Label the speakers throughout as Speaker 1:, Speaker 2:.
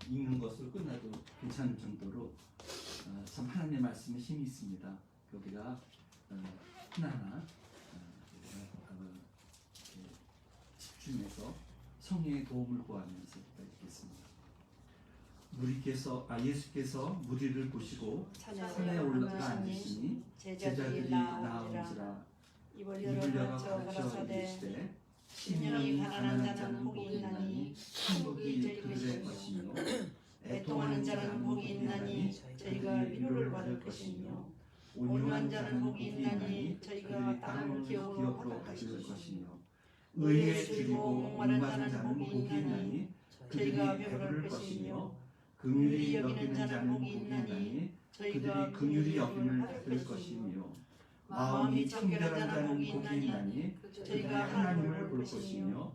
Speaker 1: 읽는 것으로 끝나도 괜찮을 정도로 참 하나님의 말씀에 힘이 있습니다. 우리가 하나하나 이렇게 집중해서 성령의 도움을 구하면서 읽겠습니다. 예수께서 무리를 보시고 산에 올라가 앉으시니 제자들이 나온지라 입을 열어 가르쳐 이르시되 심령이 가난한 자는 복이 있나니 천국이 저희의 것이며 애통하는 자는 복이 있나니 저희가 위로를 받을 것이며 온유한 자는 복이 있나니 저희가 땅을 기업으로 가질 것이며 의에 줄이고 목마른 자는 복이 있나니 그들이 배부를 것이며 긍휼히 여기는 자는 복이 있나니 그들이 긍휼히 여김을 받을 것이며 마음이 청결한 자는 복이 있나니 저희가 하나님을 볼 것이며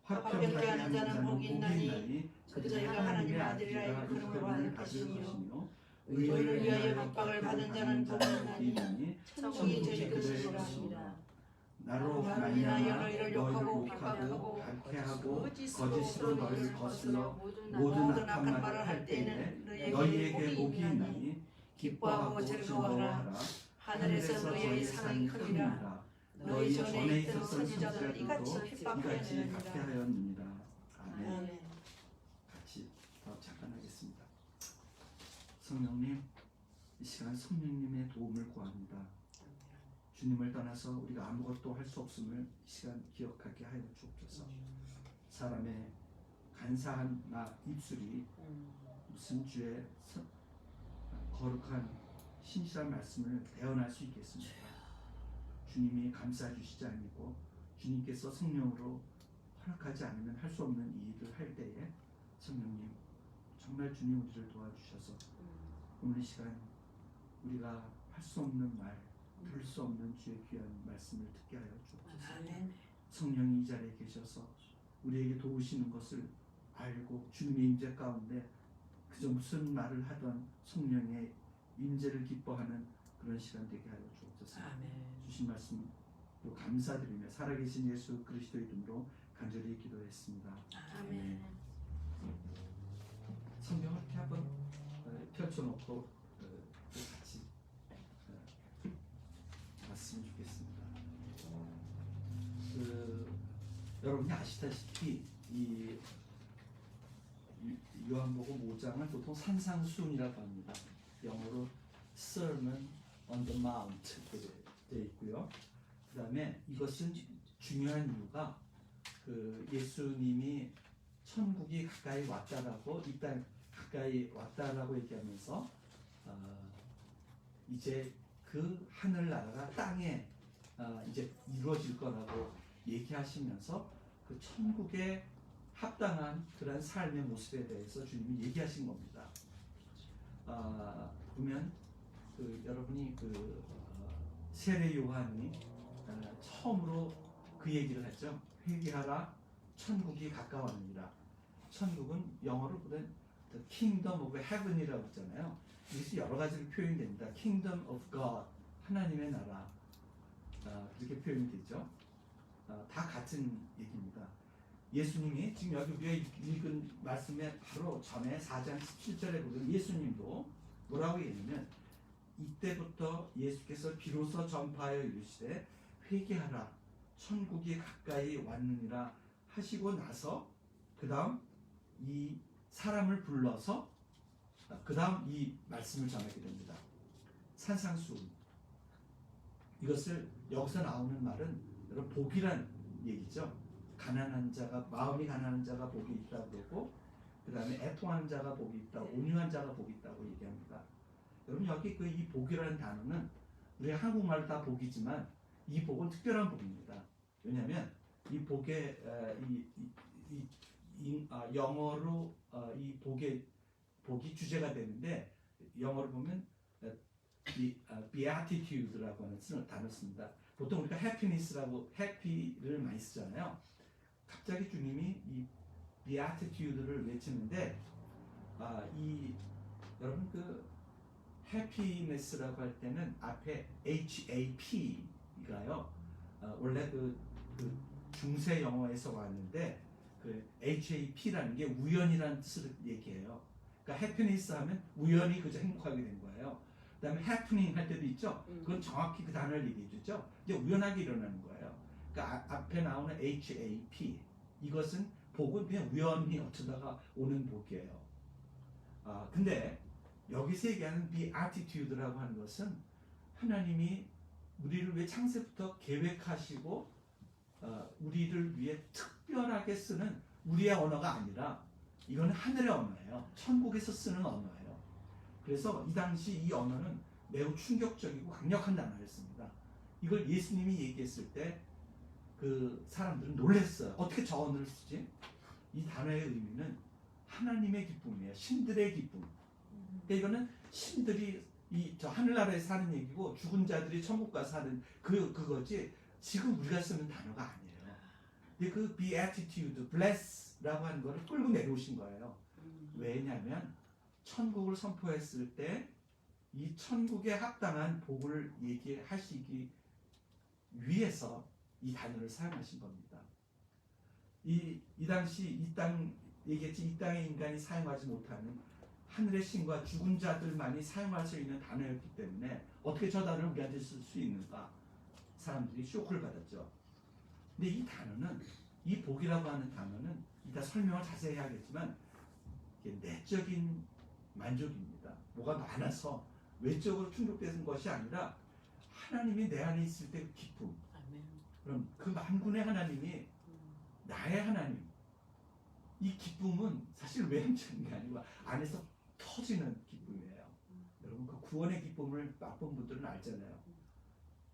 Speaker 1: 화평케 하는 자는 복이 있나니 저희가 하나님의 아들이라 일컬음을 받을 것이며 의를 위하여 박박을 받은 자는 복이 있나니 천국이 저희 것이라. 나로 말미암아 너희를 욕하고 비방하고 박해하고 거짓으로 너희를 거슬러 모든 악한 말을 할 때에는 너희에게 복이 있나니 기뻐하고 즐거워하라. 하늘에서 너희의 상이 크리라. 너희 전에 있던 선지자들은 이같이 핍박하였느니라. 박해하였느니라. 아멘. 같이 잠깐 하겠습니다. 성령님, 이 시간 성령님의 도움을 구합니다. 주님을 떠나서 우리가 아무것도 할 수 없음을 이 시간 기억하게 하여 주옵소서. 사람의 간사한 입술이 무슨 주의 거룩한 신실한 말씀을 대언할 수 있겠습니까? 주님이 감싸 주시지 아니고 주님께서 성령으로 허락하지 않으면 할 수 없는 이 일을 할 때에 성령님 정말 주님 우리를 도와주셔서 오늘 이 시간 우리가 할 수 없는 말, 들을 수 없는 주의 귀한 말씀을 듣게 하여 주옵소서. 성령이 이 자리에 계셔서 우리에게 도우시는 것을 알고 주님의 임재 가운데 그저 무슨 말을 하던 성령의 임재를 기뻐하는 그런 시간 되게 하여 주옵소서. 주신 말씀 감사드리며 살아계신 예수 그리스도의 이름으로 간절히 기도했습니다. 아멘. 성경을 이렇게 한번 펼쳐놓고 같이 봤으면 좋겠습니다. 여러분이 아시다시피 이 요한복음 5장을 보통 산상수훈이라고 합니다. 영어로 Sermon on the Mount 되어 있고요. 그 다음에 이것은 중요한 이유가 예수님이 천국이 가까이 왔다라고 이 땅 가까이 왔다라고 얘기하면서 이제 그 하늘나라가 땅에 이제 이루어질 거라고 얘기하시면서 그 천국에 합당한 그런 삶의 모습에 대해서 주님이 얘기하신 겁니다. 보면 여러분이 세례 요한이 처음으로 그 얘기를 했죠. 회개하라, 천국이 가까웠느니라. 천국은 영어로 보면 The Kingdom of Heaven이라고 했잖아요. 이것이 여러 가지로 표현이 됩니다. Kingdom of God, 하나님의 나라, 그렇게 표현이 되죠. 다 같은 얘기입니다. 예수님이 지금 여기 우리가 읽은 말씀에 바로 전에 4장 17절에 보면 예수님도 뭐라고 얘기하냐면 이때부터 예수께서 비로소 전파하여 이르시되 회개하라 천국이 가까이 왔느니라 하시고 나서 그 다음 이 사람을 불러서 그 다음 이 말씀을 전하게 됩니다. 산상수훈. 이것을 여기서 나오는 말은 여러분 복이란 얘기죠. 가난한 자가 마음이 가난한 자가 복이 있다고 그러고 그 다음에 애통하는 자가 복이 있다, 온유한 자가 복이 있다고 얘기합니다. 여러분 여기 이 복이라는 단어는 우리 한국말로 다 복이지만 이 복은 특별한 복입니다. 왜냐하면 이 복의 영어로 이 복이 주제가 되는데 영어로 보면 beatitude라고 하는 단어 씁니다. 보통 우리가 happiness라고 happy를 많이 쓰잖아요. 갑자기 주님이 이 beatitude를 외치는데 여러분 happiness라고 할 때는 앞에 HAP가요. 원래 그 중세 영어에서 왔는데 그 HAP라는 게 우연이라는 뜻을 얘기해요. 그러니까 happiness 하면 우연히 그저 행복하게 된 거예요. 그다음에 happening 할 때도 있죠. 그건 정확히 그 단어를 얘기해 주죠. 이게 우연하게 일어나는 거예요. 그러니까 앞에 나오는 HAP 이것은 복은 그냥 우연히 어쩌다가 오는 복이에요. 근데 여기서 얘기하는 beatitude라고 하는 것은 하나님이 우리를 위해 창세부터 계획하시고 우리를 위해 특별하게 쓰는 우리의 언어가 아니라 이건 하늘의 언어예요. 천국에서 쓰는 언어예요. 그래서 이 당시 이 언어는 매우 충격적이고 강력한 단어였습니다. 이걸 예수님이 얘기했을 때 그 사람들은 놀랐어요. 어떻게 저 언어를 쓰지? 이 단어의 의미는 하나님의 기쁨이에요. 신들의 기쁨. 그러니까 이거는 신들이 저 하늘나라에 사는 얘기고 죽은 자들이 천국 가서 사는 그거지 지금 우리가 쓰는 단어가 아니에요. 근데 그 beatitude, bless라고 하는 거를 끌고 내려오신 거예요. 왜냐하면 천국을 선포했을 때 이 천국에 합당한 복을 얘기하시기 위해서 이 단어를 사용하신 겁니다. 이 당시 이 땅 얘기했지 이 땅의 인간이 사용하지 못하는 하늘의 신과 죽은 자들만이 사용할 수 있는 단어였기 때문에 어떻게 저 단어를 우리한테 쓸 수 있는가? 사람들이 쇼크를 받았죠. 근데 이 단어는 이 복이라고 하는 단어는 이따 설명을 자세히 하겠지만 이게 내적인 만족입니다. 뭐가 많아서 외적으로 충족되는 것이 아니라 하나님이 내 안에 있을 때 그 기쁨. 그럼 그 만군의 하나님이 나의 하나님. 이 기쁨은 사실 외형적인 게 아니고 안에서 터지는 기쁨이에요. 여러분 그 구원의 기쁨을 맛본 분들은 알잖아요.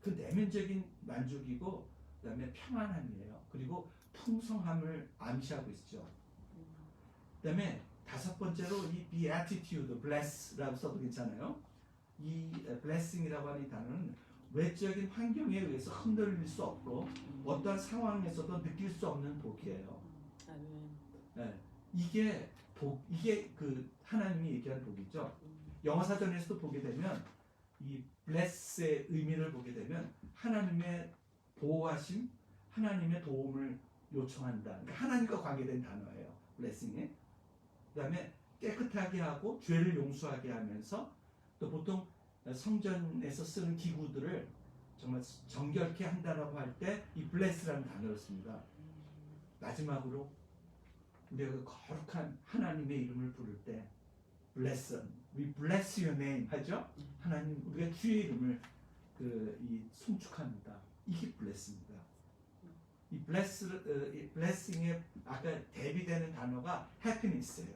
Speaker 1: 그 내면적인 만족이고 그다음에 평안함이에요. 그리고 풍성함을 암시하고 있죠. 그다음에 다섯 번째로 이 beatitude, bless라고 써도 괜찮아요. 이 blessing이라고 하는 이 단어는 외적인 환경에 의해서 흔들릴 수 없고 어떠한 상황에서도 느낄 수 없는 복이에요. 네, 이게 그 하나님이 얘기한 복이죠. 영어 사전에서도 보게 되면 이 bless의 의미를 보게 되면 하나님의 보호하심, 하나님의 도움을 요청한다. 그러니까 하나님과 관계된 단어예요. blessing이. 그다음에 깨끗하게 하고 죄를 용서하게 하면서 또 보통 성전에서 쓰는 기구들을 정말 정결케 한다라고 할 때 이 bless라는 단어를 씁니다. 마지막으로 우리가 그 거룩한 하나님의 이름을 부를 때 bless, we bless your name 하죠. 하나님 우리가 주의 이름을 이 송축합니다. 이게 bless입니다. 이 blessing의 아까 대비되는 단어가 happiness예요.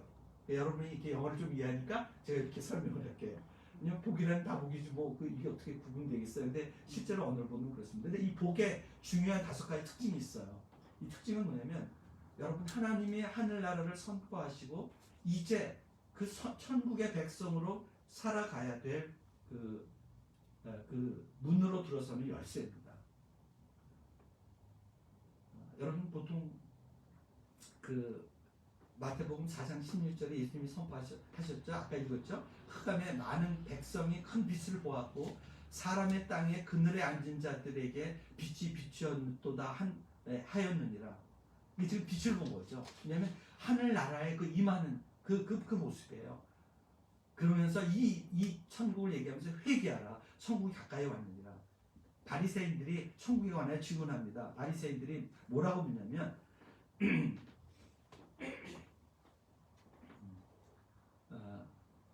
Speaker 1: 여러분이 이렇게 영어를 좀 이해하니까 제가 이렇게 설명을 할게요. 그냥 복이란 다 복이지 뭐 이게 어떻게 구분되겠어요. 근데 실제로 언어를 보면 그렇습니다. 근데 이 복의 중요한 5가지 특징이 있어요. 이 특징은 뭐냐면 여러분 하나님이 하늘나라를 선포하시고 이제 그 천국의 백성으로 살아가야 될 그 문으로 들어서는 열쇠입니다. 여러분 보통 그 마태복음 4장 16절에 예수님이 선포하셨죠. 아까 읽었죠. 흑암에 많은 백성이 큰 빛을 보았고 사람의 땅에 그늘에 앉은 자들에게 빛이 비추었도다 하였느니라. 이게 지금 빛을 본 거죠. 왜냐하면 하늘나라에 그 임하는 그 모습이에요. 그러면서 이 천국을 얘기하면서 회개하라. 천국이 가까이 왔느니라. 바리새인들이 천국에 관하여 증언합니다. 바리새인들이 뭐라고 묻냐면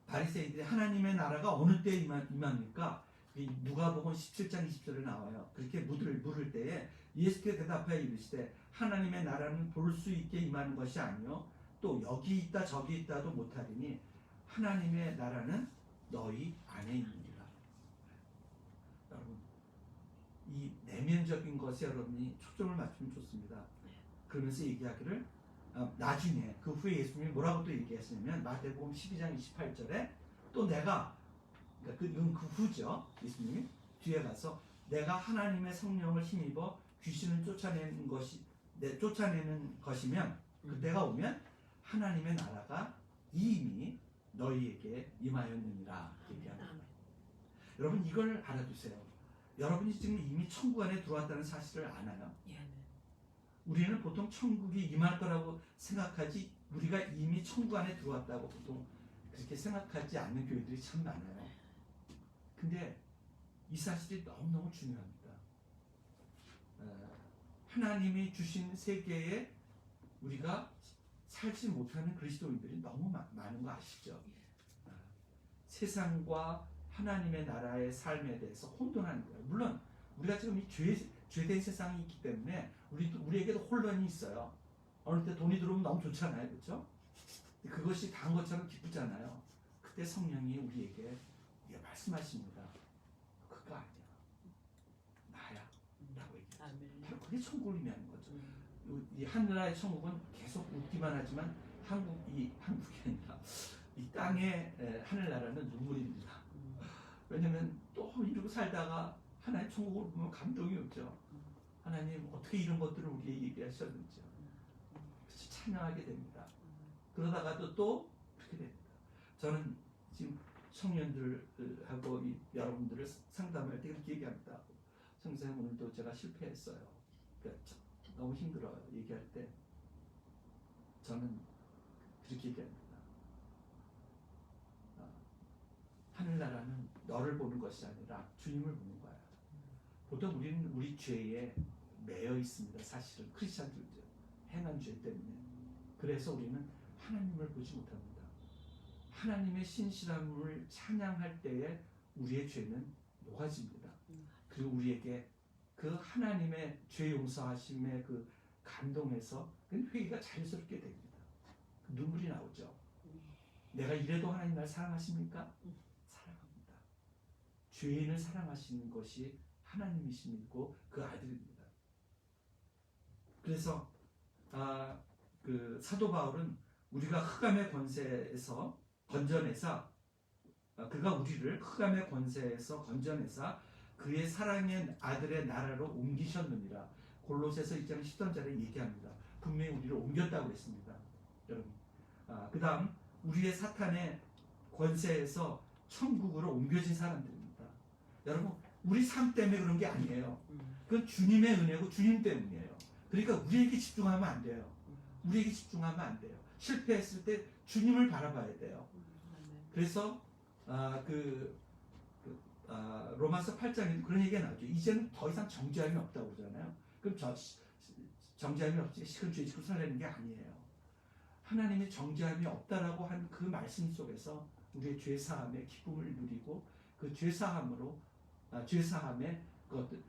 Speaker 1: 바리새인들이 하나님의 나라가 어느 때에 임합니까? 누가복음 17장 20절에 나와요. 그렇게 물을 때에 예수께서 대답하여 이르시되 하나님의 나라는 볼 수 있게 임하는 것이 아니요 또 여기 있다 저기 있다도 못하리니 하나님의 나라는 너희 안에 있느니라. 여러분 이 내면적인 것에 여러분이 초점을 맞추면 좋습니다. 그러면서 얘기하기를 나중에 그 후에 예수님이 뭐라고 또 얘기했냐면 마태복음 12장 28절에 또 내가 그러니까 이건 그 후죠. 예수님이 뒤에 가서 내가 하나님의 성령을 힘입어 귀신을 쫓아내는 것이면 그때가 오면 하나님의 나라가 이미 너희에게 임하였느니라 얘기합니다. 여러분 이걸 알아두세요. 여러분이 지금 이미 천국 안에 들어왔다는 사실을 아나요?
Speaker 2: 우리는 보통 천국이 임할 거라고 생각하지 우리가 이미 천국 안에 들어왔다고 보통 그렇게 생각하지 않는 교회들이 참 많아요. 근데 이 사실이 너무너무 중요합니다. 하나님이 주신 세계에 우리가 살지 못하는 그리스도인들이 너무 많은 거 아시죠? 세상과 하나님의 나라의 삶에 대해서 혼돈하는 거예요. 물론 우리가 지금 이 죄된 세상이 있기 때문에 우리에게도 혼란이 있어요. 어느 때 돈이 들어오면 너무 좋잖아요, 그렇죠? 그것이 단 것처럼 기쁘잖아요. 그때 성령이 우리에게 말씀하십니다. 그거 아니야, 나야 라고 얘기해요. 바로 그게 천국을 의미하는 거죠. 이 하늘나라의 천국은 계속 웃기만 하지만 한국이 아니라 이 땅의 하늘나라는 눈물입니다. 왜냐면 또 이러고 살다가 하나님 천국을 보면 감동이 오죠. 하나님 어떻게 이런 것들을 우리에게 얘기하셨는지요. 그래서 찬양하게 됩니다. 그러다가도 또 그렇게 됩니다. 저는 지금 청년들하고 여러분들을 상담할 때 그렇게 얘기합니다. 선생님 오늘도 제가 실패했어요. 그러니까 너무 힘들어요. 얘기할 때 저는 그렇게 얘기합니다. 하늘나라는 너를 보는 것이 아니라 주님을 보는 거야. 보통 우리는 우리 죄에 매여 있습니다. 사실은 크리스찬들도 행한 죄 때문에. 그래서 우리는 하나님을 보지 못합니다. 하나님의 신실함을 찬양할 때에 우리의 죄는 녹아집니다. 그리고 우리에게 그 하나님의 죄 용서하심의 그 감동에서 회개가 자연스럽게 됩니다. 눈물이 나오죠. 내가 이래도 하나님 날 사랑하십니까? 사랑합니다. 죄인을 사랑하시는 것이 하나님이시고 그 아들입니다. 그래서 그 사도 바울은 우리가 흑암의 권세에서 건져내사 그가 우리를 흑암의 권세에서 건져내사 그의 사랑의 아들의 나라로 옮기셨느니라. 골로새서 2장 10절에 얘기합니다. 분명히 우리를 옮겼다고 했습니다. 여러분. 그 다음 우리의 사탄의 권세에서 천국으로 옮겨진 사람들입니다. 여러분 우리 삶 때문에 그런 게 아니에요. 그건 주님의 은혜고 주님 때문이에요. 그러니까 우리에게 집중하면 안 돼요. 우리에게 집중하면 안 돼요. 실패했을 때 주님을 바라봐야 돼요. 그래서 로마서 8장에도 그런 얘기가 나오죠. 이제는 더 이상 정죄함이 없다고 그러잖아요. 그럼 정죄함이 없지 시큰 죄 짓고 살라는 게 아니에요. 하나님이 정죄함이 없다라고 한 그 말씀 속에서 우리의 죄 사함의 기쁨을 누리고 그 죄 사함으로 죄 사함의 그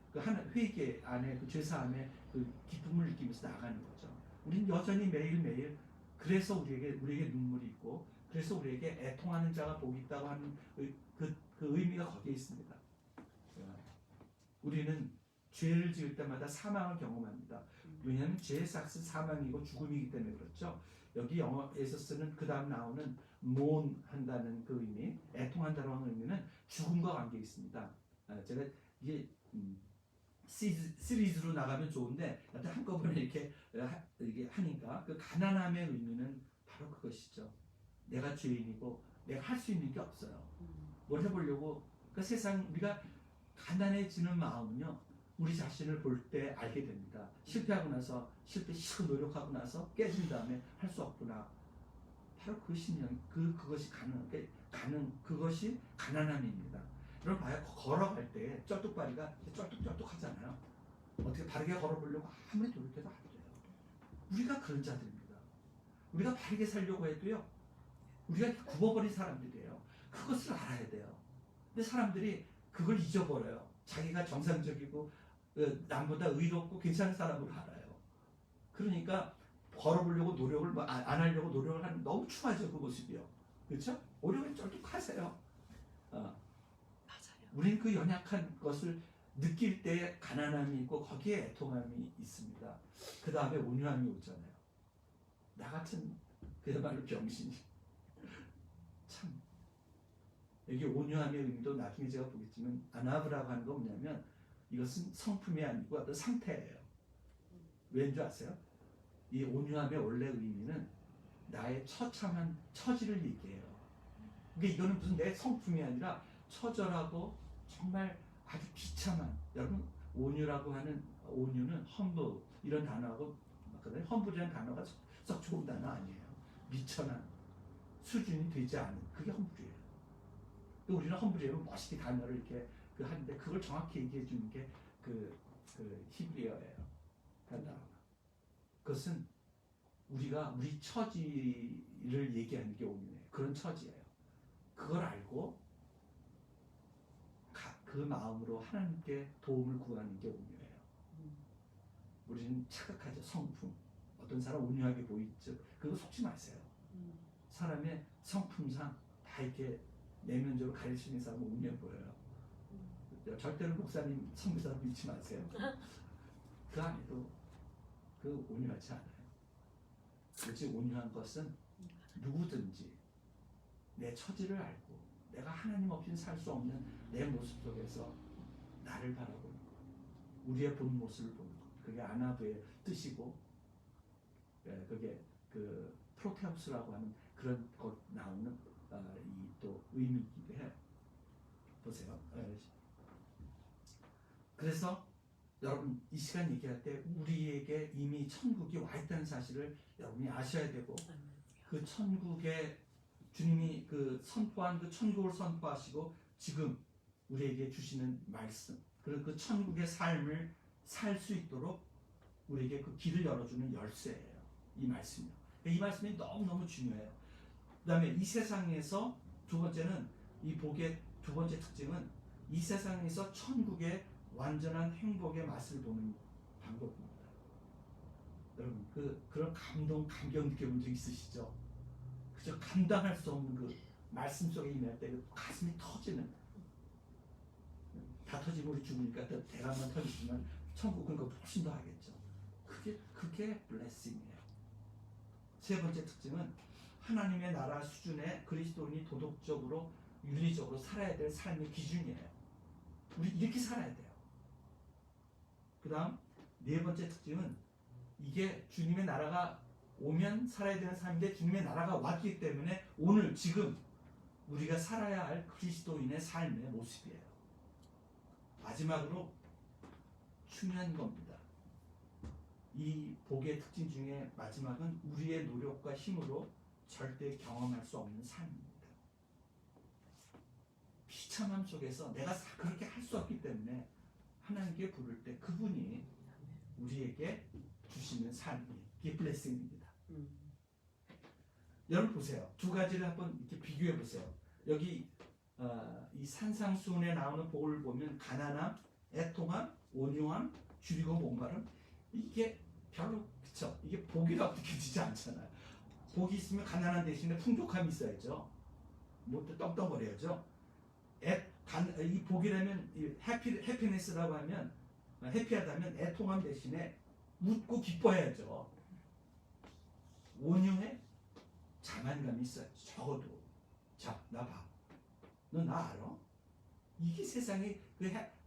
Speaker 2: 회개 안에 그 죄 사함의 그 기쁨을 느끼면서 나가는 거죠. 우리는 여전히 매일매일 그래서 우리에게 눈물이 있고 그래서 우리에게 애통하는 자가 복이 있다고 하는 그 의미가 거기에 있습니다. 우리는 죄를 지을 때마다 사망을 경험합니다. 왜냐하면 죄의 삭은 사망이고 죽음이기 때문에 그렇죠. 여기 영어에서 쓰는 그 다음 나오는 모urn한다는 그 의미, 애통한다는 의미는 죽음과 관계 있습니다. 제가 이게 시리즈로 나가면 좋은데 한꺼번에 이렇게 하니까 그 가난함의 의미는 바로 그것이죠. 내가 죄인이고 내가 할 수 있는 게 없어요. 뭘 해보려고 그 세상 우리가 가난해지는 마음은요. 우리 자신을 볼 때 알게 됩니다. 실패하고 나서 실패시고 노력하고 나서 깨진 다음에 할 수 없구나. 바로 그 신념, 그것이 그것이 가난함입니다. 여러분 봐요. 걸어갈 때 쩔뚝발이가 쩔뚝쩔뚝 하잖아요. 어떻게 바르게 걸어보려고 아무리 노력해도 안 돼요. 우리가 그런 자들입니다. 우리가 바르게 살려고 해도요. 우리가 굽어버린 사람들이에요. 그것을 알아야 돼요. 근데 사람들이 그걸 잊어버려요. 자기가 정상적이고 남보다 의롭고 괜찮은 사람으로 알아요. 그러니까 걸어보려고 노력을 안 하려고 노력을 하는 너무 추하죠. 그 모습이요. 그렇죠? 오히려 쩔뚝하세요. 맞아요. 우리는 그 연약한 것을 느낄 때 가난함이 있고 거기에 애통함이 있습니다. 그 다음에 온유함이 오잖아요. 나 같은 그야말로 병신이 참 여기 온유함의 의미도 나중에 제가 보겠지만 아나브라고 하는 건 뭐냐면 이것은 성품이 아니고 어떤 상태예요. 왠 줄 아세요? 이 온유함의 원래 의미는 나의 처참한 처지를 얘기해요. 그러니까 이거는 무슨 내 성품이 아니라 처절하고 정말 아주 비참한 여러분 온유라고 하는 온유는 humble 이런 단어하고 많거든요. 험불이라는 단어가 썩 좋은 단어 아니에요. 미천한 수준이 되지 않은 그게 험불이에요. 우리는 험불이라면 멋있게 단어를 이렇게 하는데 그걸 정확히 얘기해 주는 게 그 히브리어예요. 그것은 우리가 우리 처지를 얘기하는 게 온유해요. 그런 처지예요. 그걸 알고 그 마음으로 하나님께 도움을 구하는 게 온유해요. 우리는 착각하죠. 성품. 어떤 사람 온유하게 보이죠. 그거 속지 마세요. 사람의 성품상 다 이렇게 내면적으로 가릴 수 있는 사람은 온유해 보여요. 절대로 목사님 선교사를 믿지 마세요. 그 안에도 그 온유하지 않아요. 오직 온유한 것은 누구든지 내 처지를 알고 내가 하나님 없이는 살 수 없는 내 모습 속에서 나를 바라보는 것, 우리의 본 모습을 보는 것, 그게 아나부의 뜻이고, 그게 그 프로테우스라고 하는 그런 것 나오는 이 또 의미이기도 해요. 보세요. 그래서 여러분 이 시간 얘기할 때 우리에게 이미 천국이 와 있다는 사실을 여러분이 아셔야 되고, 그 천국에 주님이 그 선포한 그 천국을 선포하시고 지금 우리에게 주시는 말씀, 그리고 그 천국의 삶을 살 수 있도록 우리에게 그 길을 열어주는 열쇠예요. 이 말씀이요. 이 말씀이 너무너무 중요해요. 그 다음에 이 세상에서 두 번째는, 이 복의 두 번째 특징은 이 세상에서 천국의 완전한 행복의 맛을 보는 방법입니다. 여러분 그런 감격 느껴본 적 있으시죠? 그저 감당할 수 없는 그 말씀 속에 임할 때 그 가슴이 터지는, 다 터지면 우리 죽으니까 대가만 터지지만 천국은 그거 훨씬 더 하겠죠. 그게 블레싱이에요. 세 번째 특징은 하나님의 나라 수준의 그리스도인이 도덕적으로 윤리적으로 살아야 될 삶의 기준이에요. 우리 이렇게 살아야 돼요. 그 다음 네 번째 특징은 이게 주님의 나라가 오면 살아야 되는 삶인데 주님의 나라가 왔기 때문에 오늘 지금 우리가 살아야 할 그리스도인의 삶의 모습이에요. 마지막으로 중요한 겁니다. 이 복의 특징 중에 마지막은 우리의 노력과 힘으로 절대 경험할 수 없는 삶입니다. 비참함 속에서 내가 그렇게 할 수 없기 때문에 하나님께 부를 때 그분이 우리에게 주시는 삶이, 이게 블레싱입니다. 여러분 보세요. 두 가지를 한번 이렇게 비교해 보세요. 여기 이 산상수훈에 나오는 복을 보면 가난함, 애통함, 온유함, 줄이고 목마름, 이게 별로 그쵸? 이게 복이라고 느껴지지 않잖아요. 복이 있으면 가난한 대신에 풍족함이 있어야죠. 뭐 또 떵떵거려야죠. 이 복이라면 해피니스라고 하면, 해피하다면 애통함 대신에 웃고 기뻐해야죠. 온유해? 자만감이 있어요. 적어도. 자, 나 봐. 너 나 알아? 이게 세상의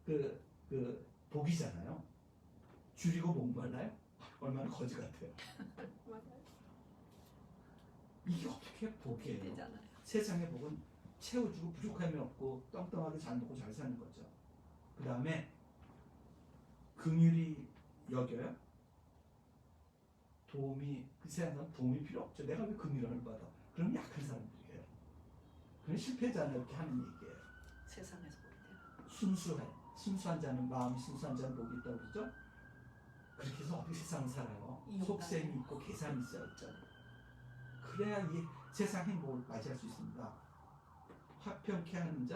Speaker 2: 그 복이잖아요. 줄이고 목말라요? 얼마나 거지 같아요. 이게 어떻게 복이에요? 세상의 복은 채워주고 부족함이 없고 떵떵하게 잘 먹고 잘 사는 거죠. 그 다음에 긍휼히 여겨요? 그 세상은 도움이 필요 없죠. 내가 왜 긍휼을 받아? 그럼 약한 사람들이에요. 그건 실패자는 이렇게 하는 얘기예요.
Speaker 3: 세상에서 볼 때
Speaker 2: 순수한 자는, 마음이 순수한 자는 복이 있다고 그러죠? 그렇게 해서 어떻게 세상을 살아요? 속셈이 있고 계산이 있어야죠. 그래야 이 세상 행복을 맞이할 수 있습니다. 화평케 하는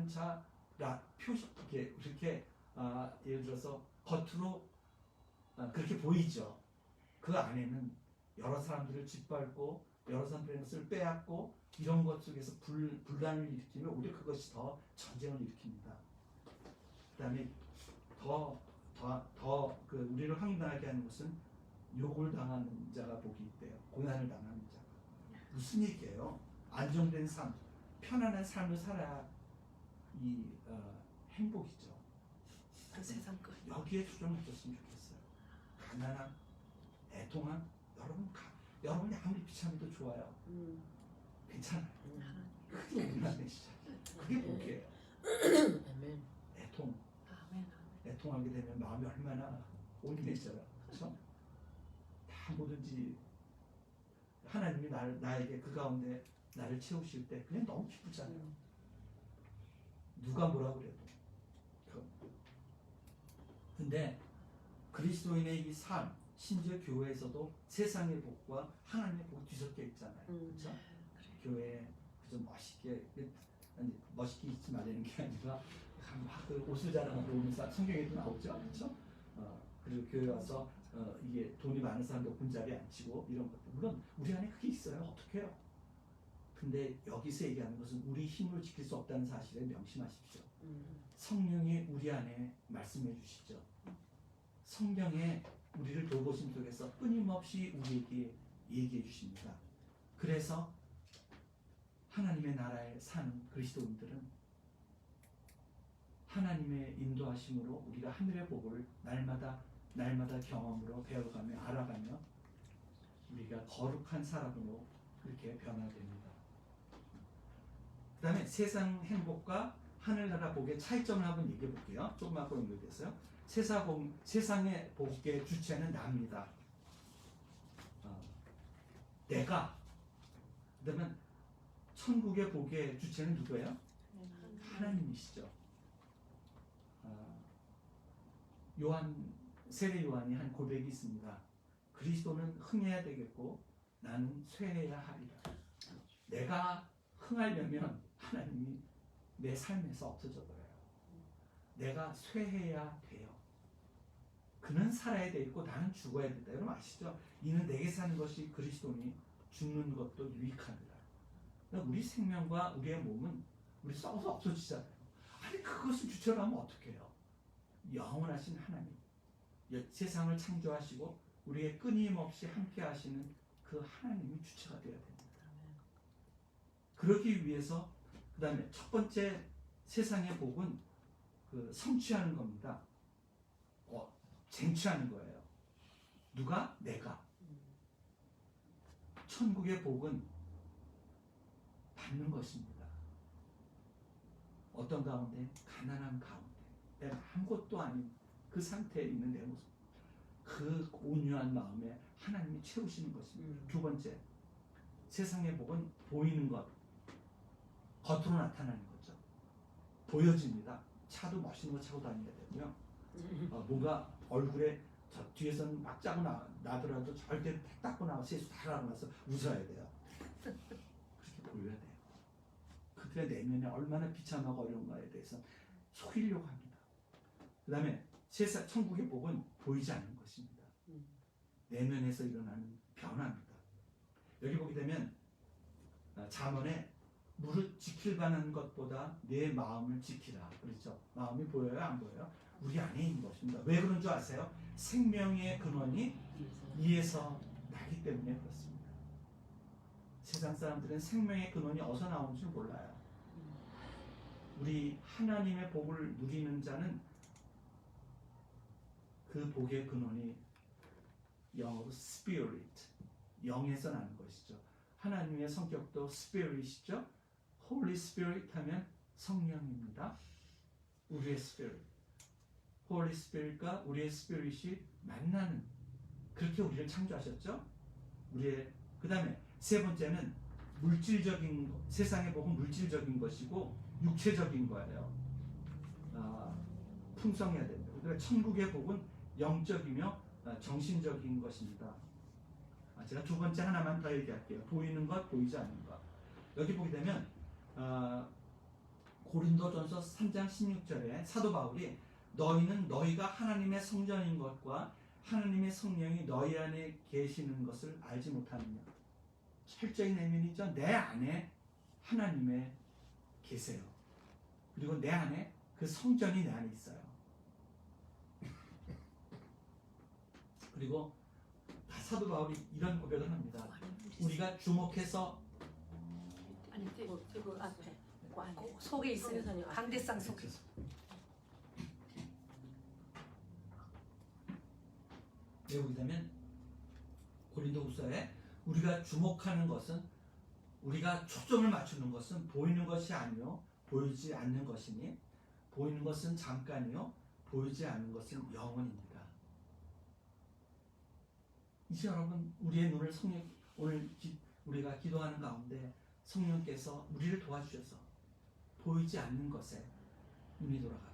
Speaker 2: 자라 표시게 그렇게 예를 들어서 겉으로 그렇게 보이죠. 그 안에는 여러 사람들을 짓밟고 여러 사람들의 것을 빼앗고 이런 것 속에서 분란을 일으키면 오히려 그것이 더 전쟁을 일으킵니다. 그다음에 그 우리를 황당하게 하는 것은 욕을 당하는 자가 복이 있대요. 고난을 당하는 자가. 무슨 얘기예요? 안정된 삶, 편안한 삶을 살아야 이 행복이죠.
Speaker 3: 그 세상 것.
Speaker 2: 여기에 초점을 줬으면 좋겠어요. 가난함, 애통함, 여러분이 아무리 비참해도 좋아요. 괜찮아요. 그게 우리만의 시작. 그게 복이에요. 애통하게 되면 마음이 얼마나 온유해져요. 그렇죠? 뭐든지 하나님이 나에게 그 가운데 나를 채우실 때 그냥 너무 기쁘잖아요. 누가 뭐라 그래도. 근데 그리스도인의 이 삶, 심지어 교회에서도 세상의 복과 하나님의 복이 뒤섞여 있잖아요. 그렇죠? 교회에 그저 멋있게 입지 말라는 게 아니라 막 그 옷을 자랑하고 오는 사람 성경에도 나오죠. 그렇죠? 그리고 교회 와서 이게 돈이 많은 사람 높은 자리에 앉히고 이런 것들. 물론 우리 안에 그게 있어요. 어떻게 해요? 근데 여기서 얘기하는 것은 우리 힘으로 지킬 수 없다는 사실에 명심하십시오. 성령이 우리 안에 말씀해 주시죠. 성경에 우리를 돌보심 속에서 끊임없이 우리에게 얘기해 주십니다. 그래서 하나님의 나라에 사는 그리스도인들은 하나님의 인도하심으로 우리가 하늘의 복을 날마다 경험으로 배워가며 알아가며 우리가 거룩한 사람으로 그렇게 변화됩니다. 그 다음에 세상 행복과 하늘나라 복의 차이점을 한번 얘기해 볼게요. 조금 아까 연결됐어요. 세상의 복의 주체는 나입니다. 내가. 그다음에 천국의 복의 주체는 누구예요? 하나님이시죠. 세례 요한이 한 고백이 있습니다. 그리스도는 흥해야 되겠고 나는 쇠해야 하리라. 내가 흥하려면 하나님이 내 삶에서 없어져 버려요. 내가 쇠해야 돼요. 그는 살아야 되고 나는 죽어야 된다. 여러분 아시죠? 이는 내게 사는 것이 그리스도니 죽는 것도 유익하니라. 그러니까 우리 생명과 우리의 몸은 우리 썩어서 없어지잖아요. 아니 그것을 주체로 하면 어떻게 해요? 영원하신 하나님, 세상을 창조하시고 우리의 끊임없이 함께 하시는 그 하나님이 주체가 되어야 됩니다. 그러기 위해서 그 다음에 첫 번째 세상의 복은 성취하는 겁니다. 쟁취하는 거예요. 누가? 내가. 천국의 복은 받는 것입니다. 어떤 가운데? 가난한 가운데. 내가 아무것도 아닌 그 상태에 있는 내 모습. 그 온유한 마음에 하나님이 채우시는 것입니다. 두 번째, 세상의 복은 보이는 것. 겉으로 나타나는 거죠. 보여집니다. 차도 멋있는 거 차고 다녀야 되고요. 뭔가 얼굴에 저 뒤에서는 막 짜고 나더라도 절대 탁 닦고 나서 세수 다 하고 나서 웃어야 돼요. 그렇게 보여야 돼요. 그들의 내면에 얼마나 비참하고 어려운가에 대해서 속이려고 합니다. 그 다음에 천국의 복은 보이지 않는 것입니다. 내면에서 일어나는 변화입니다. 여기 보게 되면 잠언에 무릇 지킬만한 것보다 내 마음을 지키라. 그렇죠? 마음이 보여요? 안 보여요? 우리 안에 있는 것입니다. 왜 그런 줄 아세요? 생명의 근원이 이에서 나기 때문에 그렇습니다. 세상 사람들은 생명의 근원이 어디서 나오는 줄 몰라요. 우리 하나님의 복을 누리는 자는 그 복의 근원이 영어로 spirit, 영에서 나는 것이죠. 하나님의 성격도 spirit이죠. Holy Spirit 하면 성령입니다. 우리의 spirit. Holy Spirit과 우리의 spirit이 만나는, 그렇게 우리를 창조하셨죠. 그 다음에 세 번째는 물질적인, 세상의 복은 물질적인 것이고 육체적인 거예요. 풍성해야 됩니다. 그러니까 천국의 복은 영적이며 정신적인 것입니다. 제가 두 번째 하나만 더 얘기할게요. 보이는 것, 보이지 않는 것. 여기 보게 되면 고린도전서 3장 16절에 사도 바울이 너희는 너희가 하나님의 성전인 것과 하나님의 성령이 너희 안에 계시는 것을 알지 못하느냐. 철저히 내면이죠. 내 안에 하나님의 계세요. 그리고 내 안에 그 성전이 내 안에 있어요. 그리고 사도 바울이 이런 고백을 합니다. 우리가 주목해서
Speaker 3: 그 앞에 속에 있어요. 강대상 속에.
Speaker 2: 여기 되면 고린도후서에 우리가 주목하는 것은, 우리가 초점을 맞추는 것은 보이는 것이 아니요 보이지 않는 것이니, 보이는 것은 잠깐이요 보이지 않는 것은 영원입니다. 이제 여러분 우리의 눈을 성령 오늘 우리가 기도하는 가운데 성령께서 우리를 도와주셔서 보이지 않는 것에 눈이 돌아가게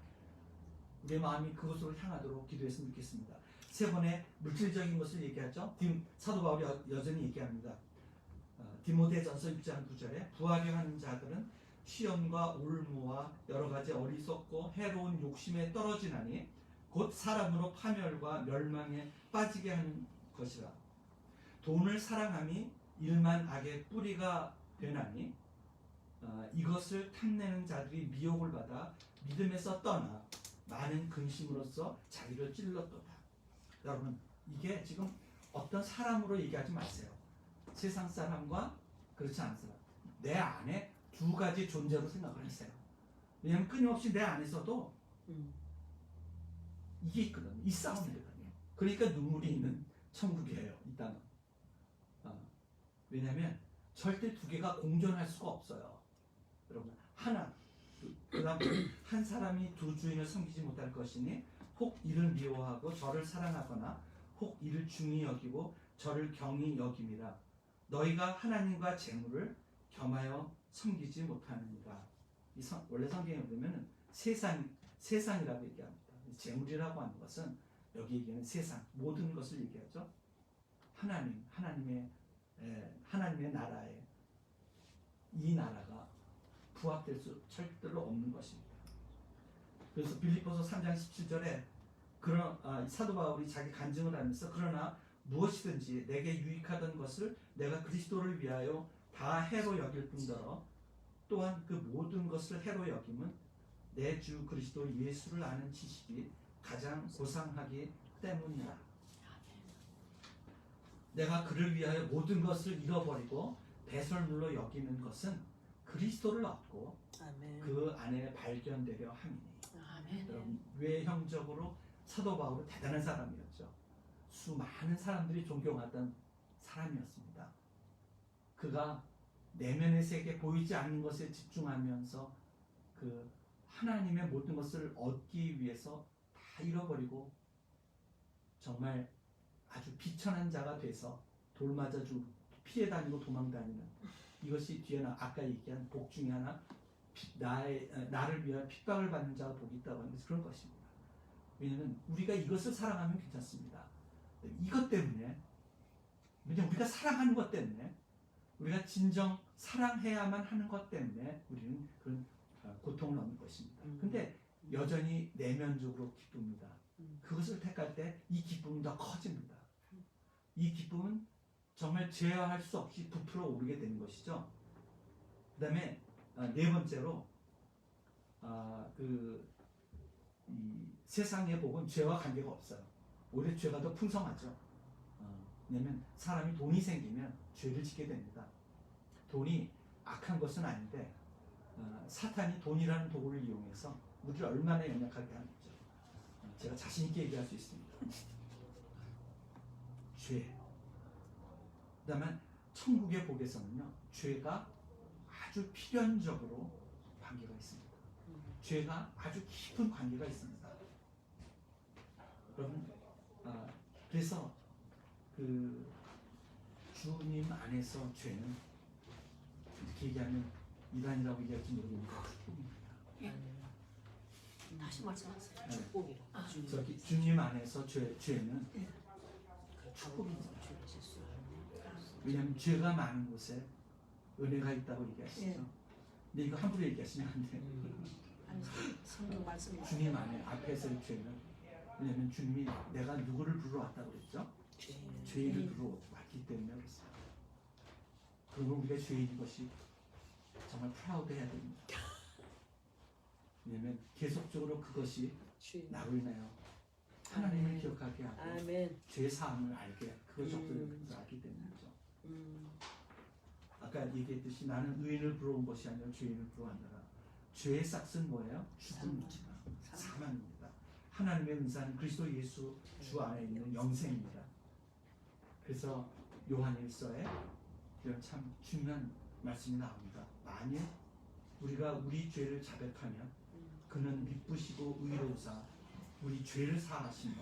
Speaker 2: 우리의 마음이 그것으로 향하도록 기도했으면 좋겠습니다. 세 번의 물질적인 것을 얘기하죠. 사도 바울이 여전히 얘기합니다. 디모데전서 6장 9절에 부하려 하는 자들은 시험과 올무와 여러 가지 어리석고 해로운 욕심에 떨어지나니 곧 사람으로 파멸과 멸망에 빠지게 하는 것이라. 돈을 사랑함이 일만 악의 뿌리가 되나니 이것을 탐내는 자들이 미혹을 받아 믿음에서 떠나 많은 근심으로써 자기를 찔렀도다. 여러분 이게 지금 어떤 사람으로 얘기하지 마세요. 세상 사람과 그렇지 않은 사람. 내 안에 두 가지 존재로 생각을 하세요. 왜냐하면 끊임없이 내 안에서도 이게 있거든요. 이 싸움이거든요. 그러니까 눈물이 있는 천국이에요. 이 땅은. 왜냐하면 절대 두 개가 공존할 수가 없어요. 여러분 하나 그다음 한 사람이 두 주인을 섬기지 못할 것이니 혹 이를 미워하고 저를 사랑하거나 혹 이를 중히 여기고 저를 경히 여김이라. 너희가 하나님과 재물을 겸하여 섬기지 못하느니라. 원래 성경에 보면 세상이라고 얘기합니다. 재물이라고 하는 것은 여기 얘기하는 세상 모든 것을 얘기하죠. 하나님의 나라에 이 나라가 부합될 수 절대로 없는 것입니다. 그래서 빌립보서 3장 17절에 사도 바울이 자기 간증을 하면서 그러나 무엇이든지 내게 유익하던 것을 내가 그리스도를 위하여 다 해로 여길 뿐더러 또한 그 모든 것을 해로 여김은 내 주 그리스도 예수를 아는 지식이 가장 고상하기 때문이라. 내가 그를 위하여 모든 것을 잃어버리고 배설물로 여기는 것은 그리스도를 얻고
Speaker 3: 아멘.
Speaker 2: 그 안에 발견되려 함이니.
Speaker 3: 아멘.
Speaker 2: 여러분 외형적으로 사도 바울은 대단한 사람이었죠. 수많은 사람들이 존경하던 사람이었습니다. 그가 내면의 세계 보이지 않는 것에 집중하면서 그 하나님의 모든 것을 얻기 위해서 다 잃어버리고 정말 아주 비천한 자가 돼서 돌 맞아 죽고 피해 다니고 도망 다니는 이것이 뒤에 아까 얘기한 복 중에 하나 나를 위한 핍박을 받는 자가 복이 있다고 하는 것이 그런 것입니다. 왜냐하면 우리가 이것을 사랑하면 괜찮습니다. 이것 때문에 왜냐하면 우리가 사랑하는 것 때문에 우리가 진정 사랑해야만 하는 것 때문에 우리는 그런 고통을 얻는 것입니다. 근데 여전히 내면적으로 기쁩니다. 그것을 택할 때 이 기쁨이 더 커집니다. 이 기쁨은 정말 제어할 수 없이 부풀어 오르게 되는 것이죠. 그 다음에 네 번째로 이 세상의 복은 죄와 관계가 없어요. 오히려 죄가 더 풍성하죠. 왜냐하면 사람이 돈이 생기면 죄를 짓게 됩니다. 돈이 악한 것은 아닌데 사탄이 돈이라는 도구를 이용해서 우리를 얼마나 연약하게 하는지 제가 자신 있게 얘기할 수 있습니다. 죄. 그다음에 천국의 복에서는요, 죄가 아주 필연적으로 관계가 있습니다. 죄가 아주 깊은 관계가 있습니다. 여러분, 그래서 그 주님 안에서 죄는 이렇게 얘기하면 이단이라고 얘기할지 모르겠는데
Speaker 3: 다시 말씀하세요.
Speaker 2: 네.
Speaker 3: 축복이라.
Speaker 2: 저기 주님 안에서 죄는 축복입니다. 왜냐하면 죄가 많은 곳에 은혜가 있다고 얘기하시죠.
Speaker 1: 네.
Speaker 2: 근데 이거 함부로 얘기하시면 안 돼요.
Speaker 1: 아니, 성경 말씀이
Speaker 2: 주님 안에 앞에서의 죄는 왜냐하면 주님이 내가 누구를 불러왔다고 그랬죠? 죄인을 불러왔기 때문에 그랬어요. 그러면 우리가 죄인인 것이 정말 프라우드해야 됩니다. 왜냐하면 계속적으로 그것이 나로 인하여 하나님을 기억하게 하고
Speaker 3: 아멘.
Speaker 2: 죄 사함을 알게 그것을 알기 때문이죠. 아까 얘기했듯이 나는 의인을 부러운 것이 아니라 죄인을 부러워한다. 죄의 싹은 뭐예요? 죽음입니다. 사망입니다. 하나님의 은사는 그리스도 예수 주 안에 있는 영생입니다. 그래서 요한일서에 이런 참 중요한 말씀이 나옵니다. 만일 우리가 우리 죄를 자백하면 그는 미쁘시고 의로우사 우리 죄를 사하시며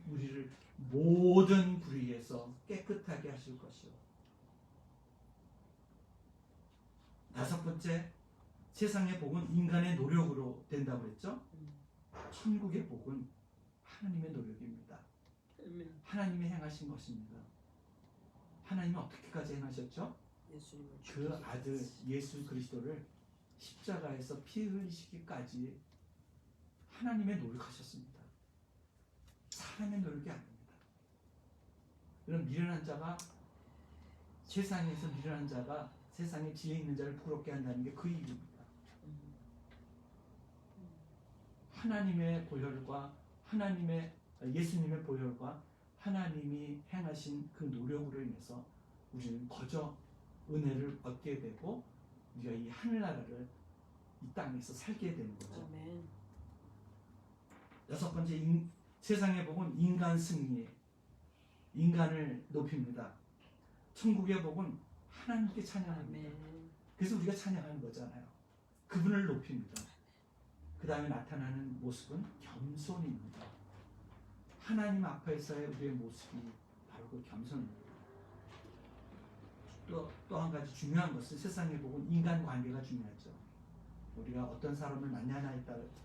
Speaker 2: 우리를 모든 불의에서 깨끗하게 하실 것이요. 다섯 번째, 세상의 복은 인간의 노력으로 된다고 했죠. 천국의 복은 하나님의 노력입니다. 하나님이 행하신 것입니다. 하나님은 어떻게까지 행하셨죠? 그 아들 예수 그리스도를 십자가에서 피 흘리시기까지 하나님의 노력하셨습니다. 사람의 노력이 아닙니다. 이런 미련한 자가 세상에서 미련한 자가 세상에 지혜 있는 자를 부럽게 한다는 게 그 이유입니다. 하나님의 보혈과 예수님의 보혈과 하나님이 행하신 그 노력으로 인해서 우리는 거저 은혜를 얻게 되고 우리가 이 하늘나라를 이 땅에서 살게 되는 거죠.
Speaker 3: 아멘.
Speaker 2: 여섯 번째, 세상의 복은 인간 승리에 인간을 높입니다. 천국의 복은 하나님께 찬양합니다.
Speaker 3: 아멘.
Speaker 2: 그래서 우리가 찬양하는 거잖아요. 그분을 높입니다. 그 다음에 나타나는 모습은 겸손입니다. 하나님 앞에서의 우리의 모습이 바로 그 겸손입니다. 또 한 가지 중요한 것은 세상의 복은 인간관계가 중요하죠. 우리가 어떤 사람을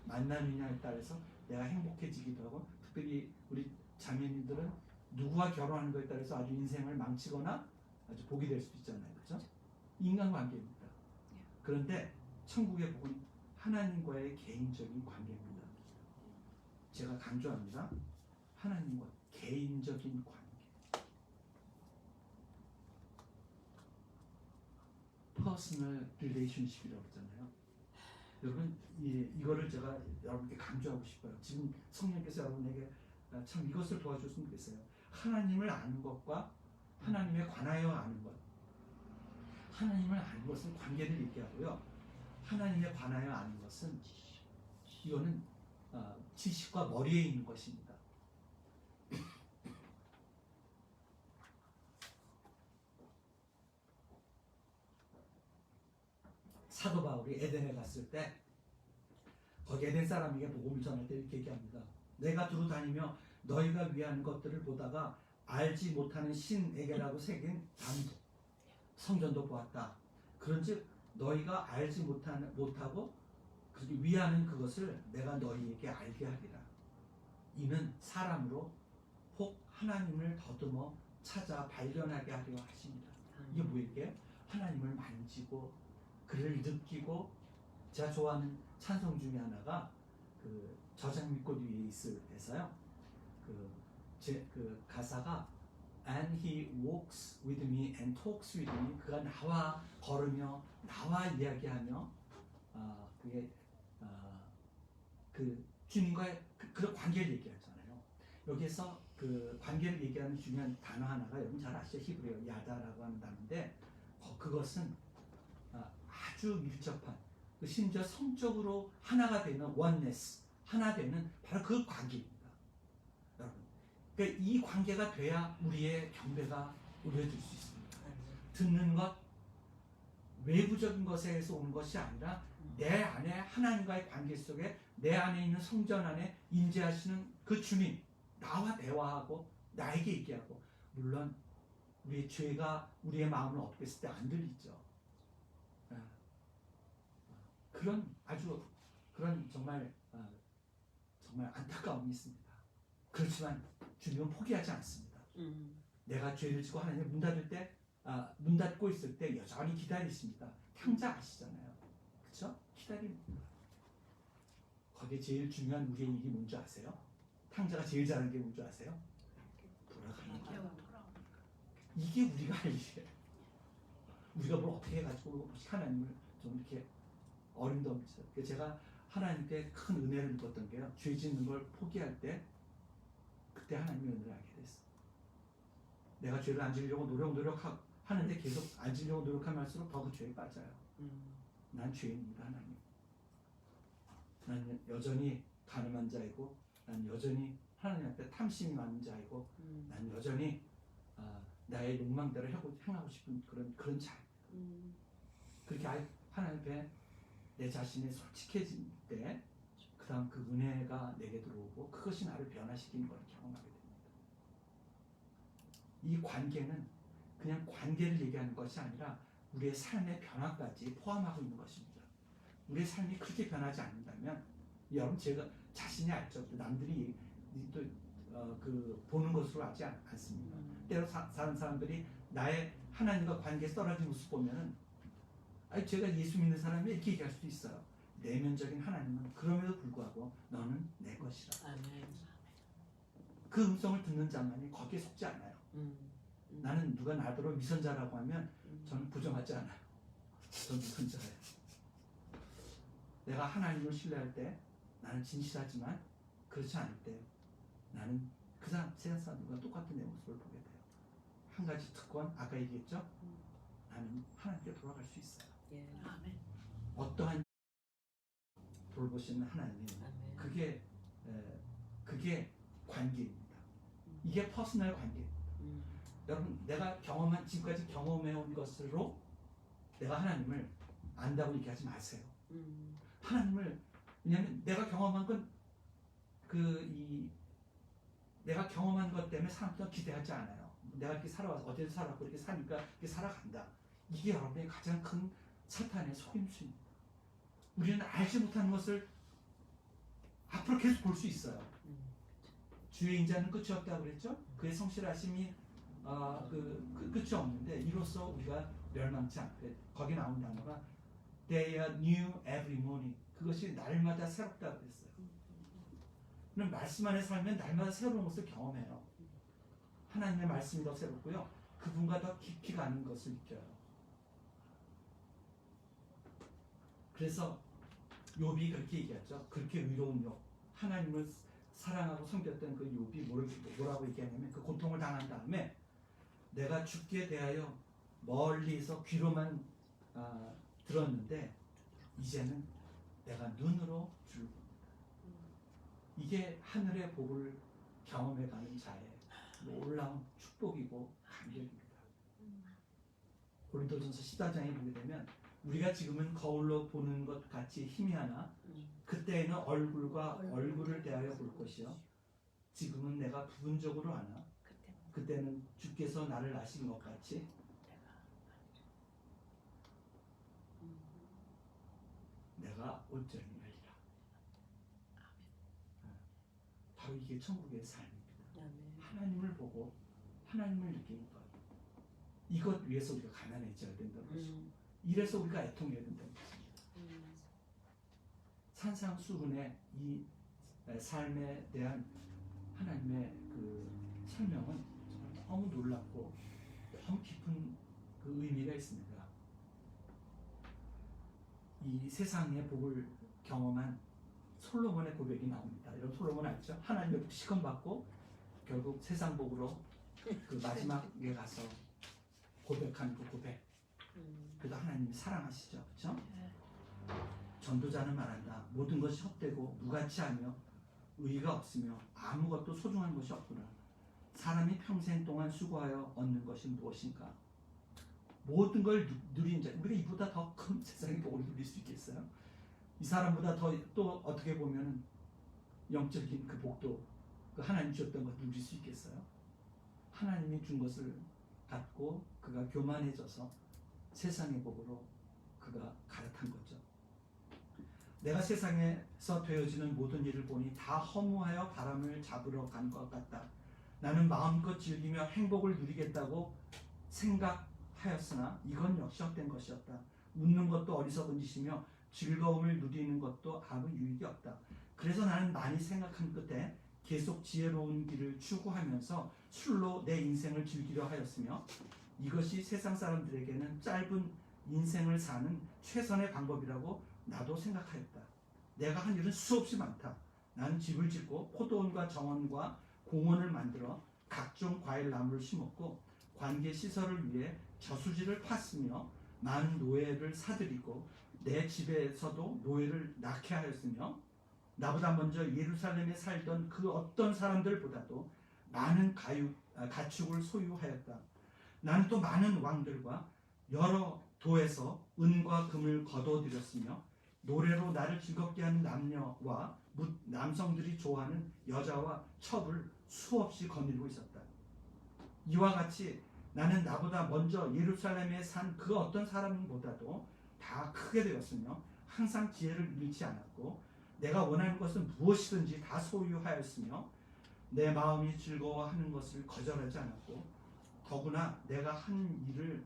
Speaker 2: 만나느냐에 따라서 내가 행복해지기도 하고, 특별히 우리 자매님들은 누구와 결혼하는 것에 따라서 아주 인생을 망치거나 아주 복이 될 수도 있잖아요. 그렇죠? 인간관계입니다. 그런데 천국의 복은 하나님과의 개인적인 관계입니다. 제가 강조합니다. 하나님과 개인적인 관계. 퍼스널 릴레이션십이라고 하잖아요. 여러분, 이거를 제가 여러분께 강조하고 싶어요. 지금 성령께서 여러분에게 참 이것을 도와줬으면 좋겠어요. 하나님을 아는 것과 하나님에 관하여 아는 것. 하나님을 아는 것은 관계를 얘기하고요. 하나님에 관하여 아는 것은 이거는 지식과 머리에 있는 것입니다. 사도 바울이 에덴에 갔을 때 거기 에덴 사람에게 복음을 전할 때 이렇게 얘기합니다. 내가 두루 다니며 너희가 위하는 것들을 보다가 알지 못하는 신에게라고 새긴 단도 성전도 보았다. 그런즉 너희가 알지 못하고 위하는 그것을 내가 너희에게 알게 하리라. 이는 사람으로 혹 하나님을 더듬어 찾아 발견하게 하려 하십니다. 이게 뭐예요? 하나님을 만지고 그를 느끼고, 제가 좋아하는 찬송 중에 하나가 그 저장 밑꽃 위에 있을에서요. 그 가사가 And he walks with me and talks with me. 그가 나와 걸으며 나와 이야기하며 그게 그 주님과의 그런 관계를 얘기하잖아요. 여기에서 그 관계를 얘기하는 중요한 단어 하나가 여러분 잘 아시죠? 히브리어 야다라고 하는 단어인데 그것은 아주 밀접한, 심지어 성적으로 하나가 되는 원네스, 하나 되는 바로 그 관계입니다. 여러분, 그러니까 이 관계가 돼야 우리의 경배가 올려질 수 있습니다. 듣는 것, 외부적인 것에서 오는 것이 아니라 내 안에 하나님과의 관계 속에 내 안에 있는 성전 안에 임재하시는 그 주님, 나와 대화하고 나에게 얘기하고, 물론 우리의 죄가 우리의 마음을 어떻게 했을 때 안 들리죠. 그런 정말 안타까움이 있습니다. 그렇지만 주님은 포기하지 않습니다. 내가 죄를 지고 하나님 문 닫고 있을 때 여전히 기다리십니다. 탕자 아시잖아요. 그렇죠? 기다립니다. 거기에 제일 중요한 우리의 일이 뭔지 아세요? 탕자가 제일 잘하는 게 뭔지 아세요? 돌아가는 거예요. 이게 우리가 할 일이에요. 우리가 뭘 어떻게 해가지고 하나님을 좀 이렇게 어림도없죠. 제가 하나님께 큰 은혜를 입었던 게요. 죄 짓는 걸 포기할 때 그때 하나님의 은혜를 알게 됐어요. 내가 죄를 안 지으려고 노력하는데 계속 안 지으려고 노력하면 할수록 더 그 죄에 빠져요. 난 죄인입니다, 하나님. 난 여전히 가늠한 자이고, 난 여전히 하나님 앞에 탐심이 많은 자이고, 난 여전히 나의 욕망대로 행하고 싶은 그런 자. 그렇게 하나님 앞에 내 자신이 솔직해질 때, 그 다음 그 은혜가 내게 들어오고 그것이 나를 변화시키는 걸 경험하게 됩니다. 이 관계는 그냥 관계를 얘기하는 것이 아니라 우리의 삶의 변화까지 포함하고 있는 것입니다. 우리의 삶이 그렇게 변하지 않는다면 여러분 제가 자신이 알죠. 남들이 또 그 보는 것으로 하지 않습니다. 때로 사는 사람들이 나의 하나님과 관계에 떨어진 모습 보면은 아니 제가 예수 믿는 사람이 이렇게 얘기할 수도 있어요. 내면적인 하나님은 그럼에도 불구하고 너는 내 것이라. 그 음성을 듣는 자만이 거기에 속지 않아요. 나는 누가 나더러 위선자라고 하면 저는 부정하지 않아요. 저는 위선자예요. 내가 하나님을 신뢰할 때 나는 진실하지만 그렇지 않을 때 나는 그 사람 세상 사람들과 똑같은 내 모습을 보게 돼요. 한 가지 특권 아까 얘기했죠. 나는 하나님께 돌아갈 수 있어요. 어떠한 돌보시는 하나님 그게 관계입니다. 이게 퍼스널 관계입니다. 여러분 내가 지금까지 경험해온 것으로 내가 하나님을 안다고 얘기하지 마세요. 하나님을 왜냐하면 내가 경험한 건 내가 경험한 것 때문에 사람들은 기대하지 않아요. 내가 이렇게 살아와서 어디서 살았고 이렇게 사니까 이렇게 살아간다. 이게 여러분의 가장 큰 사탄의 속임수입니다. 우리는 알지 못하는 것을 앞으로 계속 볼 수 있어요. 주의 인자는 끝이 없다고 그랬죠? 그의 성실하심이 끝이 없는데 이로써 우리가 멸망치 않게 거기 나온 단어가 They are new every morning. 그것이 날마다 새롭다고 그랬어요. 그럼 말씀 안에 살면 날마다 새로운 것을 경험해요. 하나님의 말씀이 더 새롭고요. 그분과 더 깊이 가는 것을 느껴요. 그래서 욥이 그렇게 얘기하죠. 그렇게 위로운 욥. 하나님을 사랑하고 섬겼던 그 욥이 뭐라고 얘기하냐면 그 고통을 당한 다음에 내가 죽기에 대하여 멀리서 귀로만 들었는데 이제는 내가 눈으로 주를 봅니다. 이게 하늘의 복을 경험해가는 자의 놀라운 축복이고 감격입니다. 고린도전서 14장에 보게 되면 우리가 지금은 거울로 보는 것 같이 희미하나 그때에는 얼굴과 얼굴을 대하여 볼 것이요 지금은 내가 부분적으로 하나 그때는 주께서 나를 아신 것 같이 내가 온전히 열리라. 바로 이게 천국의 삶입니다. 하나님을 보고 하나님을 느끼는 것. 이것 위해서 우리가 가난해져야 된다는 것이고 이래서 우리가 애통해야 된다는 것입니다. 산상수훈의 이 삶에 대한 하나님의 그 설명은 정말 너무 놀랍고 너무 깊은 그 의미가 있습니다. 이 세상의 복을 경험한 솔로몬의 고백이 나옵니다. 여러분 솔로몬 알죠? 하나님의 복 시험받고 결국 세상 복으로 그 마지막에 가서 고백한 그 고백. 그래도 하나님이 사랑하시죠, 그렇죠? 전도자는 말한다. 모든 것이 헛되고 무가치하며 의의가 없으며 아무것도 소중한 것이 없구나. 사람이 평생 동안 수고하여 얻는 것이 무엇인가? 모든 걸 누린 자. 우리가 이보다 더 큰 세상의 복을 누릴 수 있겠어요? 이 사람보다 더 또 어떻게 보면 영적인 그 복도 그 하나님 주셨던 것 누릴 수 있겠어요? 하나님이 준 것을 갖고 그가 교만해져서 세상의 복으로 그가 갈아탄 거죠. 내가 세상에서 되어지는 모든 일을 보니 다 허무하여 바람을 잡으러 간 것 같다. 나는 마음껏 즐기며 행복을 누리겠다고 생각하였으나 이건 역시 헛된 것이었다. 웃는 것도 어리석은 짓이며 즐거움을 누리는 것도 아무 유익이 없다. 그래서 나는 많이 생각한 끝에 계속 지혜로운 길을 추구하면서 술로 내 인생을 즐기려 하였으며 이것이 세상 사람들에게는 짧은 인생을 사는 최선의 방법이라고 나도 생각하였다. 내가 한 일은 수없이 많다. 나는 집을 짓고 포도원과 정원과 공원을 만들어 각종 과일나무를 심었고 관계 시설을 위해 저수지를 팠으며 많은 노예를 사들이고 내 집에서도 노예를 낳게 하였으며 나보다 먼저 예루살렘에 살던 그 어떤 사람들보다도 많은 가축을 소유하였다. 나는 또 많은 왕들과 여러 도에서 은과 금을 거둬들였으며 노래로 나를 즐겁게 하는 남녀와 남성들이 좋아하는 여자와 첩을 수없이 거느리고 있었다. 이와 같이 나는 나보다 먼저 예루살렘에 산 그 어떤 사람보다도 다 크게 되었으며 항상 지혜를 잃지 않았고 내가 원하는 것은 무엇이든지 다 소유하였으며 내 마음이 즐거워하는 것을 거절하지 않았고 더구나 내가 한 일을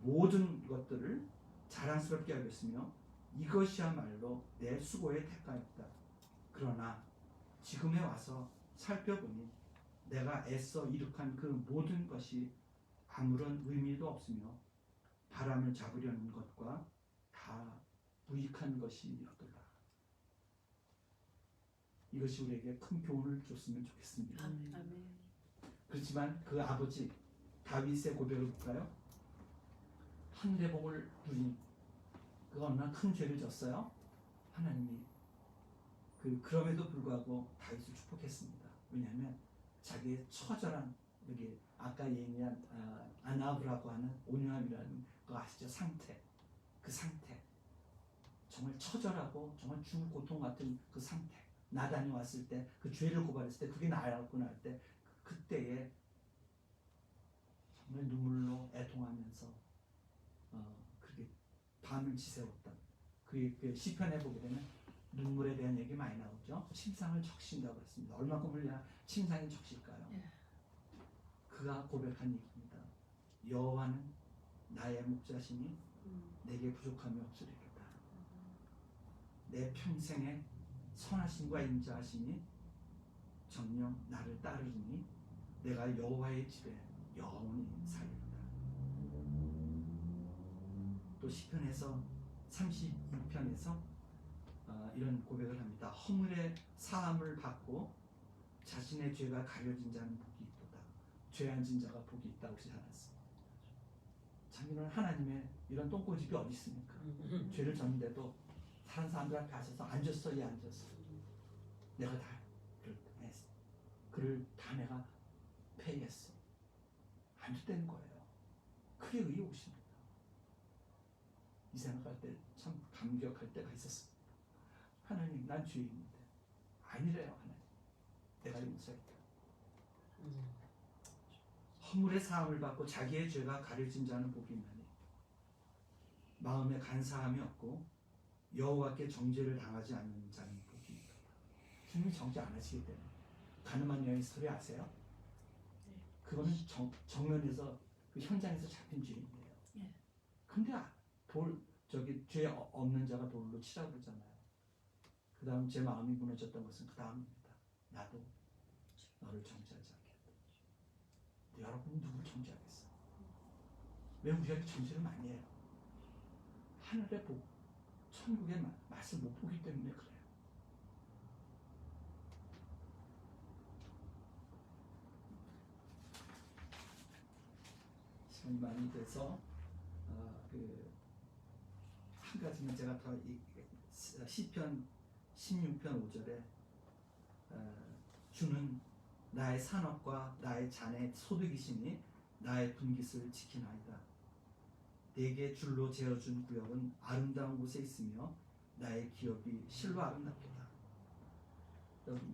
Speaker 2: 모든 것들을 자랑스럽게 여겼으며 이것이야말로 내 수고의 대가였다. 그러나 지금에 와서 살펴보니 내가 애써 이룩한 그 모든 것이 아무런 의미도 없으며 바람을 잡으려는 것과 다 무익한 것이었더라. 이것이 우리에게 큰 교훈을 줬으면 좋겠습니다.
Speaker 3: 아멘.
Speaker 2: 그렇지만 그 아버지 다윗의 고백을 볼까요? 한대복을 누린 그 어느 날 큰 죄를 졌어요. 하나님이 그럼에도 불구하고 다윗을 축복했습니다. 왜냐하면 자기의 처절한 여기 아까 얘기한 아나브라고 하는 온유함이라는 거 아시죠? 상태. 그 상태. 정말 처절하고 정말 죽을 고통 같은 그 상태. 나단이 왔을 때 그 죄를 고발했을 때 그게 나였구나 할 때 그때에 정말 눈물로 애통하면서 그렇게 밤을 지새웠던 그 시편에 보게 되면 눈물에 대한 얘기 많이 나오죠. 침상을 적신다고 했습니다. 얼마큼 흘려야 침상이 적실까요? 그가 고백한 얘기입니다. 여호와는 나의 목자시니 내게 부족함이 없으리로다. 내 평생에 선하심과 인자하심이 정녕 나를 따르니 내가 여호와의 집에 영원히 살리로다. 또 시편에서 32편에서 이런 고백을 합니다. 허물의 사함을 받고 자신의 죄가 가려진 자는 복이 있도다. 죄 안 진 자가 복이 있다고 하지 않았습니다. 참 이런 하나님의 이런 똥꼬집이 어디 있습니까? 죄를 졌는데도 다른 사람들 앞에 가셔서 앉았어, 얘 앉았어. 내가 다 했어. 그를 다 내가 페이했어. 안 됐다는 거예요. 크게 의욕이십니다. 이 생각할 때 참 감격할 때가 있었습니다. 하나님, 난 죄인인데. 아니래요, 하나님. 내가 용서했다. 허물의 사함을 받고 자기의 죄가 가려진 자는 복이 있나니 마음에 간사함이 없고 여호와께 정죄를 당하지 않는 자는 복이 있다. 주님이 정죄 안 하시기 때문에. 가늠한 여인 스토리 아세요? 그거는 정면에서 그 현장에서 잡힌 죄인이에요. 근데 죄 없는 자가 돌로 치라고 그러잖아요. 그 다음 제 마음이 무너졌던 것은 그 다음입니다. 나도 너를 정죄하지 않겠다. 근데 여러분은 누구를 정죄하겠어? 왜 우리가 정죄를 많이 해요? 하늘의 복, 천국의 맛을 못 보기 때문에 그래요. 시간이 많이 돼서 한 가지는 제가 더 시편 16편 5절에 주는 나의 산업과 나의 잔의 소득이시니 나의 분깃을 지키나이다. 내게 줄로 재어준 구역은 아름다운 곳에 있으며 나의 기업이 실로 아름답도다.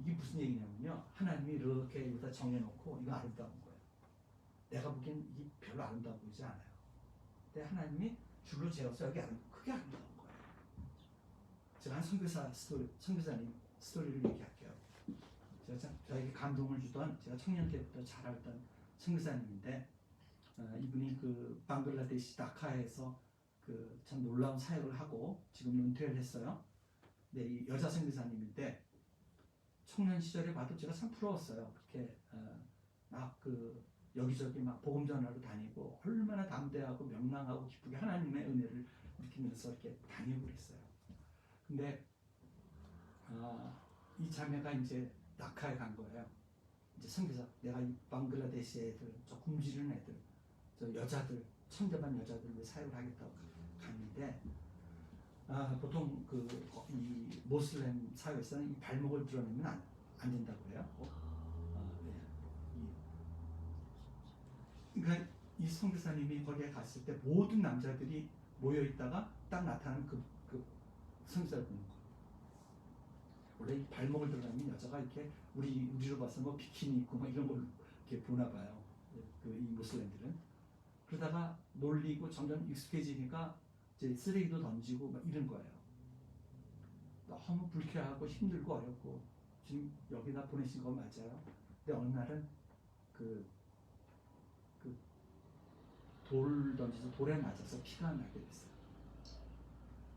Speaker 2: 이게 무슨 얘기냐면요, 하나님이 이렇게 여기다 정해놓고 이거 아름다운 거예요. 내가 보기엔 이게 별로 아름다워 보이지 않아요. 근데 하나님이 줄로 재어서 여기 크게 아름다운 거예요. 제가 한 선교사님 스토리를 얘기할게요. 제가 저에게 감동을 주던, 제가 청년 때부터 잘 알던 선교사님인데, 이분이 그 방글라데시 다카에서 그 참 놀라운 사역을 하고 지금 은퇴를 했어요. 네, 이 여자 선교사님인데 청년 시절에 봐도 제가 참 부러웠어요. 그렇게 막 여기저기 막 복음 전하러 다니고 얼마나 담대하고 명랑하고 기쁘게 하나님의 은혜를 느끼면서 이렇게 다니고 그랬어요. 근데 이 자매가 이제 다카에 간 거예요. 이제 선교사, 내가 이 방글라데시 애들, 저 굶주리는 애들, 저 여자들, 천대만 여자들을 사역을 하겠다고 갔는데, 보통 이 모슬렘 사회에서는 이 발목을 드러내면 안 된다고 해요. 그러니까 이 선교사님이 거기에 갔을 때 모든 남자들이 모여 있다가 딱 나타나는 그 선교사를 보는 거예요. 원래 이 발목을 드러내면 여자가 이렇게 우리로 봐서 뭐 비키니 입고 뭐 이런 걸 이렇게 보나 봐요. 이 모슬렘들은. 그러다가 놀리고 점점 익숙해지니까 이제 쓰레기도 던지고 막 이런 거예요. 너무 불쾌하고 힘들고 어렵고 지금 여기다 보내신 거 맞아요. 근데 어느 날은 돌 던져서 돌에 맞아서 피가 나게 됐어요.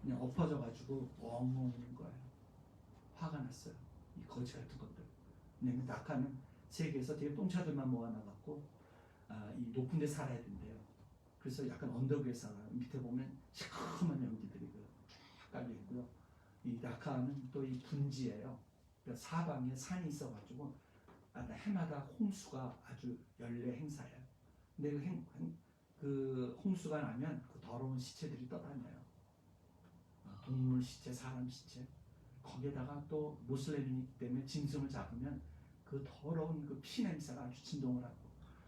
Speaker 2: 그냥 엎어져가지고 엉엉 우는 거예요. 화가 났어요. 이 거지 같은 것들. 왜냐면 낙하는 세계에서 되게 똥차들만 모아놔갖고 이 높은 데 살아야 된대요. 그래서 약간 언덕 위에 살아요. 밑에 보면 시커먼 연기들이 쫙 깔려있고요. 이 낙하는 또 이 분지예요. 그러니까 사방에 산이 있어가지고 해마다 홍수가 아주 연례 행사예요. 근데 그 홍수가 나면 그 더러운 시체들이 떠다녀요. 동물 시체, 사람 시체. 거기에다가 또 모슬렘이기 때문에 짐승을 잡으면 그 더러운 그 피 냄새가 아주 진동을 하고,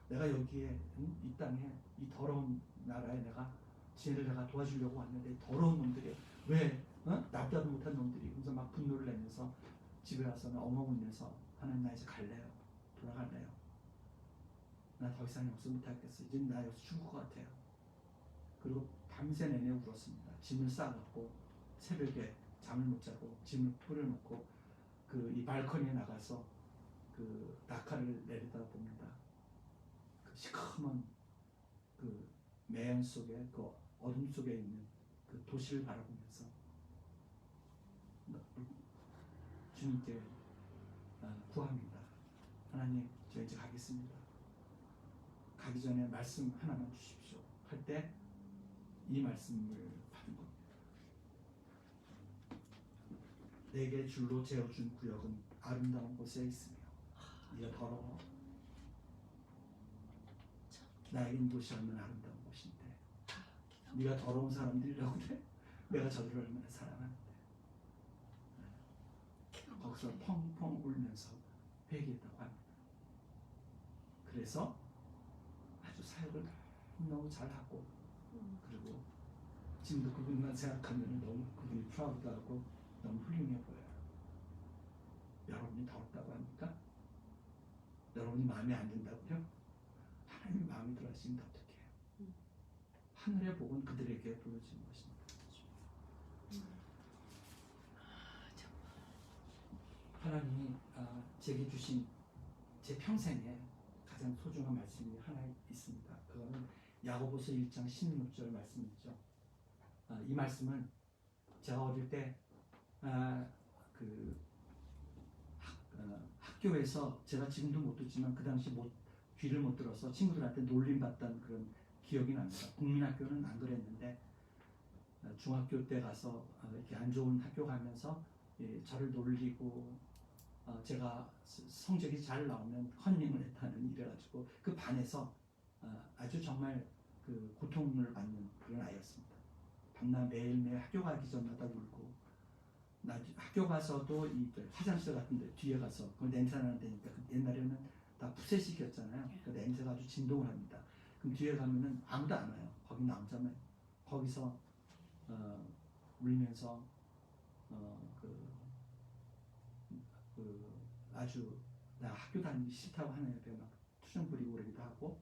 Speaker 2: 내가 여기에 이 땅에 이 더러운 나라에 지혜를 내가 도와주려고 왔는데 더러운 놈들이 왜 납득도 못한 놈들이, 그래서 막 분노를 내면서 집에 와서는 엉엉 울면서 하나님 나 이제 갈래요. 돌아갈래요. 나 더 이상 역사 못하겠어. 이제 나 여기서 죽을 것 같아요. 그리고 밤새 내내 울었습니다. 짐을 싸갖고 새벽에 잠을 못 자고 짐을 뿌려놓고 이 발코니에 나가서 그 낙하를 내리다 봅니다. 그 시커먼 그 매연 속에 그 어둠 속에 있는 그 도시를 바라보면서 주님께 구합니다. 하나님, 저 이제 가겠습니다. 가기 전에 말씀 하나만 주십시오. 할 때 이 말씀을 받은 겁니다. 내게 줄로 재어준 구역은 아름다운 곳에 있으며 네가 더러워. 나에겐 이곳이 얼마나 아름다운 곳인데 네가 더러운 사람들이라고 그래? 내가 저들을 얼마나 사랑하는데. 거기서 펑펑 울면서 회개했다고 합니다. 그래서 아주 사역을 너무 잘하고, 그리고 지금도 그분만 생각하면 너무 그분이 프라우드하고 너무 훌륭해 보여요. 여러분이 더럽다고 합니까? 여러분이 마음에 안 든다고요? 하나님이 마음에 들어 하시면 어떻게 해요? 하늘의 복은 그들에게 보여지는 것입니다. 하나님이 제게 주신 제 평생에 가장 소중한 말씀이 하나 있습니다. 그거는 야고보서 1장 16절 말씀이죠. 이 말씀은 제가 어릴 때 학교에서 제가 지금도 못 듣지만 그 당시 귀를 못 들어서 친구들한테 놀림받던 그런 기억이 납니다. 국민학교는 안 그랬는데 중학교 때 가서 이렇게 안 좋은 학교 가면서 저를 놀리고 제가 성적이 잘 나오면 컨닝을 했다는 이래가지고 그 반에서 아주 정말 그 고통을 받는 그런 아이였습니다. 밤낮 매일매일 학교 가기 전마다 울고, 학교 가서도 이 화장실 같은 데 뒤에 가서 그 냄새 나는 데니까 옛날에는 다 푸세식이었잖아요. 그 냄새가 아주 진동을 합니다. 그럼 뒤에 가면은 아무도 안 와요. 거기 나 혼자만 거기서 울면서 아주 나 학교 다니기 싫다고 하는 애들 막 투정 부리고 그러기도 하고,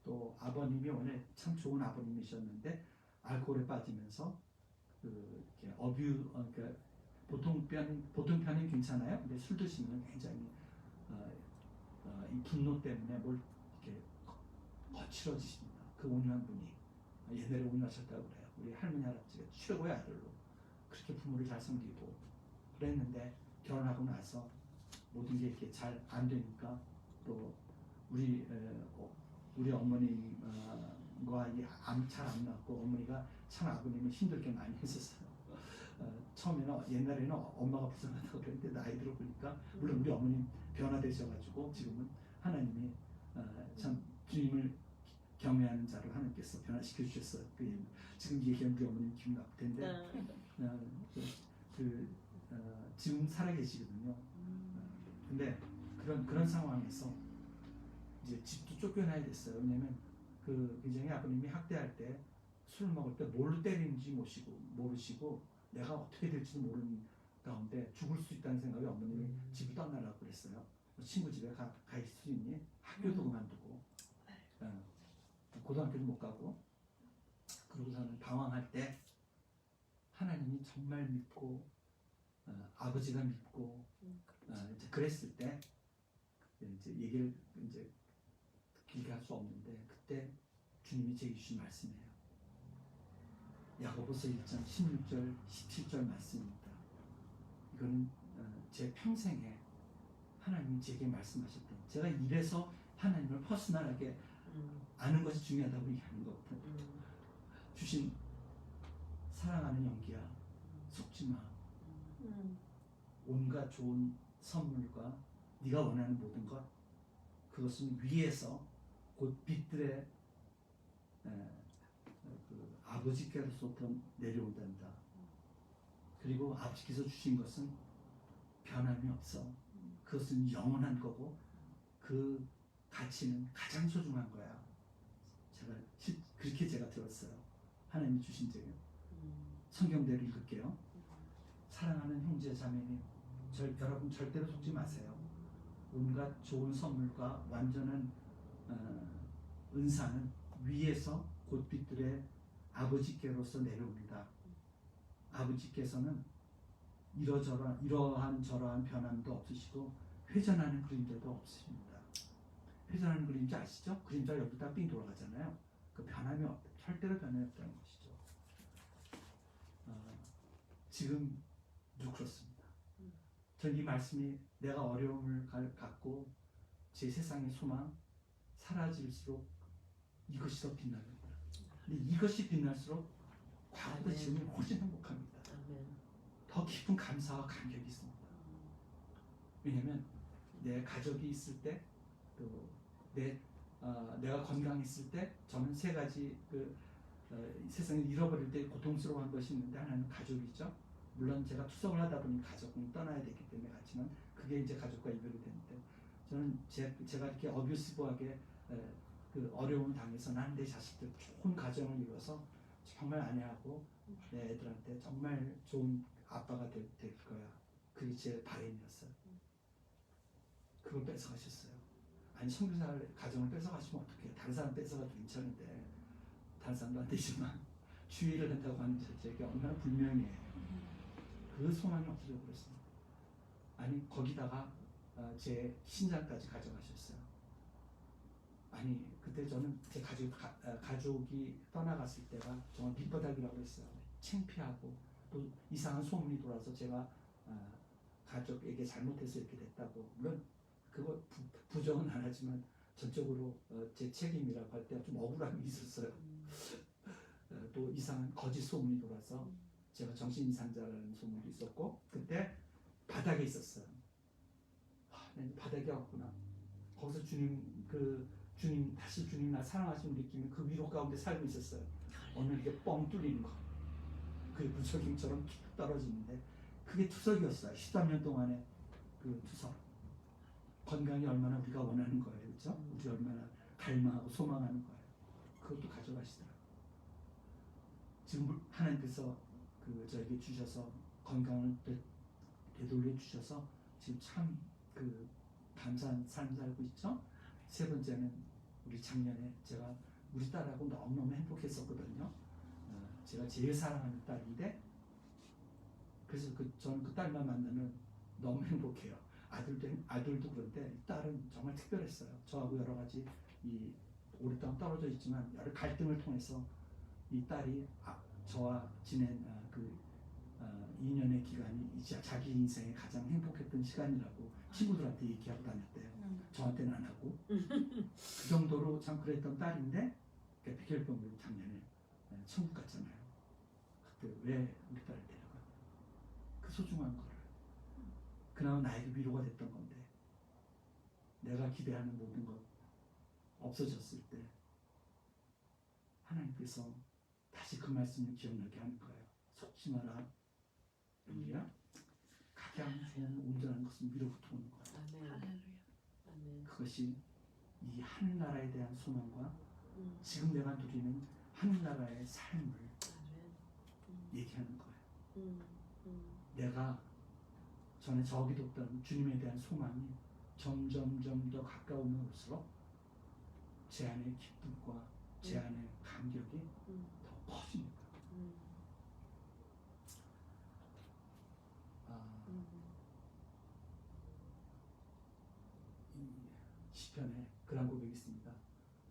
Speaker 2: 또 아버님이 원래 참 좋은 아버님이셨는데 알코올에 빠지면서 이렇게 그러니까 보통 편은 괜찮아요. 근데 술 드시면 굉장히 이 분노 때문에 뭘 이렇게 거칠어지십니다. 그 온유한 분이 옛날에 온유하셨다고 그래요. 우리 할머니 할아버지가 최고의 아들로 그렇게 부모를 잘 섬기고 그랬는데 결혼하고 나서 모든 게 이렇게 잘 안 되니까 또 우리 어머님과 잘 안 맞고, 어머니가 참 아버님을 힘들게 많이 했었어요. 처음에는 옛날에는 엄마가 불쌍하다고 그랬는데 나이 들어보니까 물론 우리 어머님 변화되셔가지고 지금은 하나님이 참 주님을 경외하는 자로 하나님께서 변화시켜 주셨어요. 지금 얘기하면 우리 어머님 기분 나쁠 텐데 지금 살아계시거든요. 근데 그런 상황에서 이제 집도 쫓겨나야 됐어요. 왜냐면 굉장히 아버님이 학대할 때 술 먹을 때 뭘로 때리는지 모르시고 내가 어떻게 될지도 모르는 가운데 죽을 수 있다는 생각에 어머님이 집을 떠나라고 그랬어요. 친구 집에 가 있을 수 있니? 학교도 그만두고 고등학교도 못 가고 그러고서는 방황할 때 하나님이 정말 믿고 아버지가 믿고 이제 그랬을 때 이제 얘기를 이제 길게 할 수 없는데 그때 주님이 제게 주신 말씀이에요. 야고보서 1장 16절 17절 말씀입니다. 이거는 제 평생에 하나님이 제게 말씀하셨던, 제가 입에서 하나님을 퍼스널하게 아는 것이 중요하다고 얘기하는 것부터 주신 사랑하는 연기야, 속지 마. 온갖 좋은 선물과 네가 원하는 모든 것, 그것은 위에서 곧 빛들의 그 아버지께로부터 내려온단다. 그리고 아버지께서 주신 것은 변함이 없어. 그것은 영원한 거고 그 가치는 가장 소중한 거야. 그렇게 제가 들었어요. 하나님이 주신 제 성경대로 읽을게요. 사랑하는 형제 자매님, 여러분 절대로 속지 마세요. 온갖 좋은 선물과 완전한 은사는 위에서 곧 빛들의 아버지께로서 내려옵니다. 아버지께서는 이러한 저러한 변함도 없으시고 회전하는 그림자도 없으십니다. 회전하는 그림자 아시죠? 그림자 여기다 삥 돌아가잖아요. 그 변함이 절대로 변함이 없다는 것이죠. 지금도 그렇습니다. 전 이 말씀이 내가 어려움을 갖고 제 세상의 소망 사라질수록 이것이 더 빛납니다. 근데 이것이 빛날수록 과거보다 지금이 훨씬 행복합니다. 더 깊은 감사와 감격이 있습니다. 왜냐하면 내 가족이 있을 때, 또 내가 건강했을 때, 저는 세 가지 세상을 잃어버릴 때 고통스러워한 것이 있는데 하나는 가족이죠. 물론 제가 투석을 하다 보니 가족은 떠나야 되기 때문에 갔지만 그게 이제 가족과 이별이 되는데, 저는 제가 이렇게 어뷰시브하게 그 어려움을 당해서 난 내 자식들 좋은 가정을 이뤄서 정말 아내하고 내 애들한테 정말 좋은 아빠가 될 거야. 그게 제 바람이었어요. 그걸 뺏어가셨어요. 아니, 선교사 가정을 뺏어가시면 어떡해요. 다른 사람 뺏어가도 괜찮은데, 다른 사람도 안 되지만 주의를 한다고 하는 자체가 얼마나 불명예해요. 그 소망이 없어져 버렸습니다. 아니, 거기다가 제 신장까지 가져가셨어요. 아니, 그때 저는 제 가족이 떠나갔을 때가 정말 밑바닥이라고 했어요. 창피하고 또 이상한 소문이 돌아서 제가 가족에게 잘못해서 이렇게 됐다고. 물론 그거 부정은 안 하지만 전적으로 제 책임이라고 할 때 좀 억울함이 있었어요. 또 이상한 거짓 소문이 돌아서 제가 정신 이상자라는 소문도 있었고, 그때 바닥에 있었어요. 난 바닥에 왔구나. 거기서 다시 주님 나 사랑하시는 느낌이 그 위로 가운데 살고 있었어요. 어느 이게 뻥 뚫리는 거. 그게 무적임처럼 툭 떨어지는데 그게 투석이었어요. 13년 동안의 그 투석. 건강이 얼마나 우리가 원하는 거예요. 그렇죠? 우리 얼마나 갈망하고 소망하는 거예요. 그것도 가져가시더라고요. 지금 하나님께서 저에게 주셔서 건강을 되돌려 주셔서 지금 참 감사한 삶 살고 있죠. 세 번째는 우리 작년에 제가 우리 딸하고 너무너무 행복했었거든요. 제가 제일 사랑하는 딸인데, 그래서 저는 그 딸만 만나면 너무 행복해요. 아들도 그런데 딸은 정말 특별했어요. 저하고 여러 가지 오랫동안 떨어져 있지만 여러 갈등을 통해서 이 딸이 저와 지낸 2년의 기간이 이제 자기 인생에 가장 행복했던 시간이라고 친구들한테 얘기하고 다녔대요. 저한테는 안 하고. 그 정도로 참 그랬던 딸인데, 백혈병으로 작년에 천국 갔잖아요. 그때 왜 우리 딸을 데려가? 그 소중한 거를. 그나마 나에게 위로가 됐던 건데, 내가 기대하는 모든 것 없어졌을 때 하나님께서 다시 그 말씀을 기억나게 하는 거예요. 속지 마라. 우리야 가장 좋은 온전한 것은 위로부터 오는 거예요. 그것이 이 하늘나라에 대한 소망과 지금 내가 누리는 하늘나라의 삶을 얘기하는 거예요. 내가 전에 저기도 없던 주님에 대한 소망이 점점 더 가까우면 올수록 제 안의 기쁨과 제 안의 감격이 더 커집니다. 이 시편에 그런 고백이 있습니다.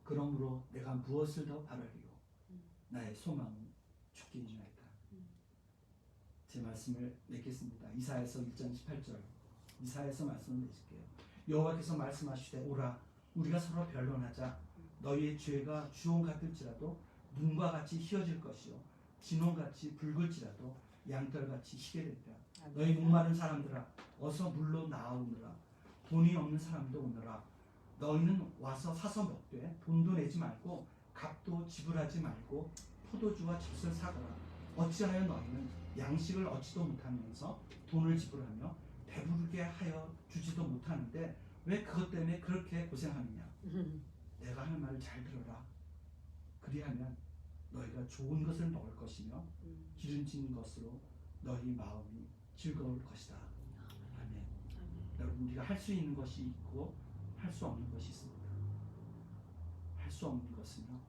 Speaker 2: 그러므로 내가 무엇을 더 바라리요? 나의 소망은 주께 있나이다. 제 말씀을 맺겠습니다. 이사야서 1장 18절 이사야서 말씀을 맺을게요. 여호와께서 말씀하시되 오라 우리가 서로 변론하자. 너희의 죄가 주홍 같을지라도 눈과 같이 희어질 것이요 진홍같이 붉을지라도 양털같이 희게 되리라. 너희 목마른 사람들아 어서 물로 나아오느라. 돈이 없는 사람도 오너라. 너희는 와서 사서 먹되 돈도 내지 말고 값도 지불하지 말고 포도주와 젖을 사거라. 어찌하여 너희는 양식을 얻지도 못하면서 돈을 지불하며 배부르게 하여 주지도 못하는데 왜 그것 때문에 그렇게 고생하느냐. 내가 하는 말을 잘 들어라. 그리하면 너희가 좋은 것을 먹을 것이며 기름진 것으로 너희 마음이 즐거울 것이다. 아멘. 여러분 우리가 할 수 있는 것이 있고 할 수 없는 것이 있습니다. 할 수 없는 것은요.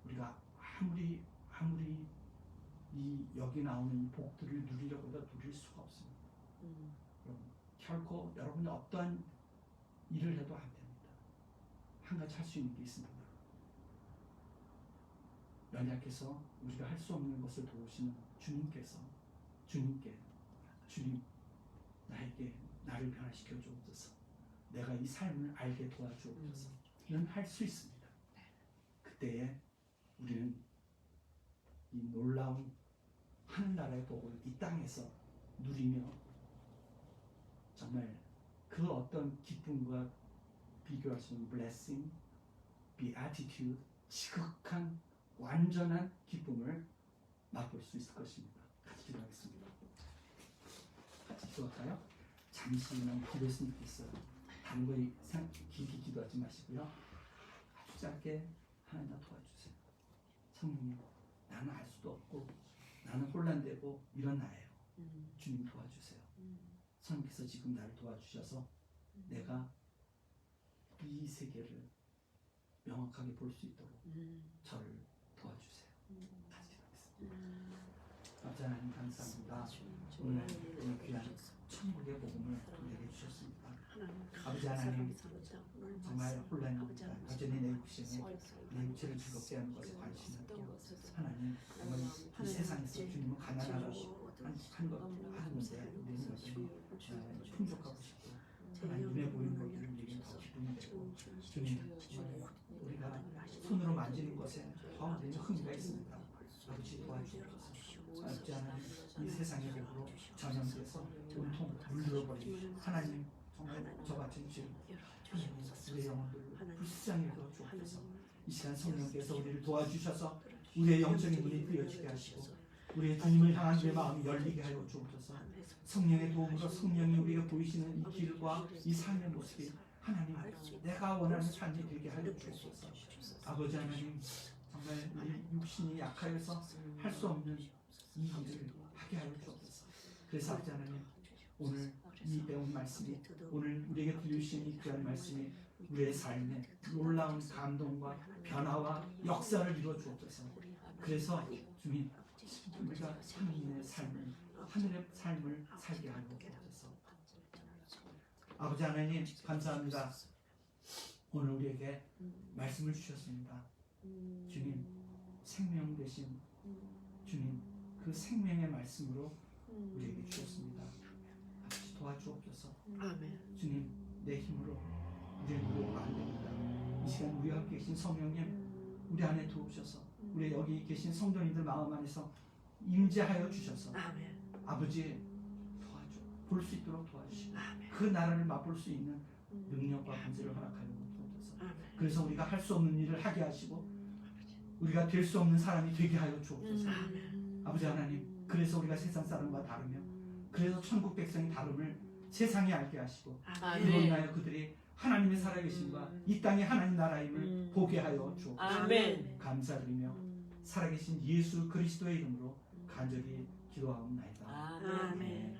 Speaker 2: 우리가 아무리 이 여기 나오는 이 복들을 누리려고 해도 누릴 수가 없습니다. 여러분 결코 여러분이 어떠한 일을 해도 안 됩니다. 한 가지 할 수 있는 게 있습니다. 연약해서 우리가 할 수 없는 것을 도우시는 주님께 주님 나에게 나를 변화시켜 주옵소서. 내가 이 삶을 알게 도와주옵소서. 이는 할 수 있습니다. 그때에 우리는 이 놀라운 하늘나라의 복을 이 땅에서 누리며 정말 그 어떤 기쁨과 비교할 수 없는 blessing, beatitude, 지극한 완전한 기쁨을 맛볼 수 있을 것입니다. 같이 기도하겠습니다. 같이 기도할까요? 잠시만 기도했으면 좋겠어요. 다른 거 길게 기도하지 마시고요. 아주 짧게 하나님 나 도와주세요. 성령님, 나는 알 수도 없고 나는 혼란되고 이런 나예요. 주님 도와주세요. 성령께서 지금 나를 도와주셔서 내가 이 세계를 명확하게 볼 수 있도록 저를 도와주세요. 같이 하겠습니다. 아버지 하나님 감사합니다. 오늘 이 귀한 천국의 복음을 우리에게 주셨습니다. 아버지 하나님 정말 혼란입니다. 여전히 내 육체를 즐겁게 하는 것에 관심이 없고 하나님 정말 이 세상에서 주님은 가난하라고 하는데 우리는 여전히 풍족하고 싶고 하나님 눈에 보이는 것들을 우리에게 더 기쁨이 되고 주님 우리가 손으로 만지는 것에 더 우리는 흥미가 있습니다. 아버지 도와주옵소서. 아버지 하나님 이 세상의 복으로 전염돼서 온통 물들어버린 하나님 정말 저같은 죄 하나님 우리의 영혼들을 불쌍히 여겨 주옵소서. 이 시간 성령께서 우리를 도와주셔서 우리의 영적인 눈이 뜨여지게 하시고 우리의 주님을 향한 우리의 마음이 열리게 하여 주옵소서. 성령의 도움으로 성령이 우리에게 보이시는 이 길과 이 삶의 모습이 하나님 내가 원하는 삶이 되게 하여 주옵소서. 아버지 하나님 정말 우리 육신이 약하여서 할 수 없는 이 일을 하게 하여 주옵소서. 그래서 아버지 하나님 오늘 이 배운 말씀이 오늘 우리에게 들려주신 이 귀한 말씀이 우리의 삶에 놀라운 감동과 변화와 역사를 이루어 주옵소서. 그래서 주님 우리가 하늘의 삶을 살게 하여 주옵소서. 아버지 하나님 감사합니다. 오늘 우리에게 말씀을 주셨습니다. 주님 생명 되신 주님 그 생명의 말씀으로 우리에게 주셨습니다. 아버지 도와주옵소서. 주님 내 힘으로 우리의 노력으로 안 됩니다. 이 시간 우리와 함께 계신 성령님 우리 안에 들어오셔서 우리 여기 계신 성도님들 마음 안에서 임재하여 주셔서 아버지 도와줘 볼 수 있도록 도와주시고 그 나라를 맛볼 수 있는 능력과 권세를 허락하여 주옵소서. 그래서 우리가 할 수 없는 일을 하게 하시고 우리가 될 수 없는 사람이 되게 하여 주옵소서. 아버지 하나님 그래서 우리가 세상 사람과 다르며 그래서 천국 백성이 다름을 세상에 알게 하시고 그로 인하여 그들이 하나님의 살아계심과 이 땅의 하나님 나라임을 보게 하여 주옵소서. 감사드리며 살아계신 예수 그리스도의 이름으로 간절히 기도하옵나이다. 아멘.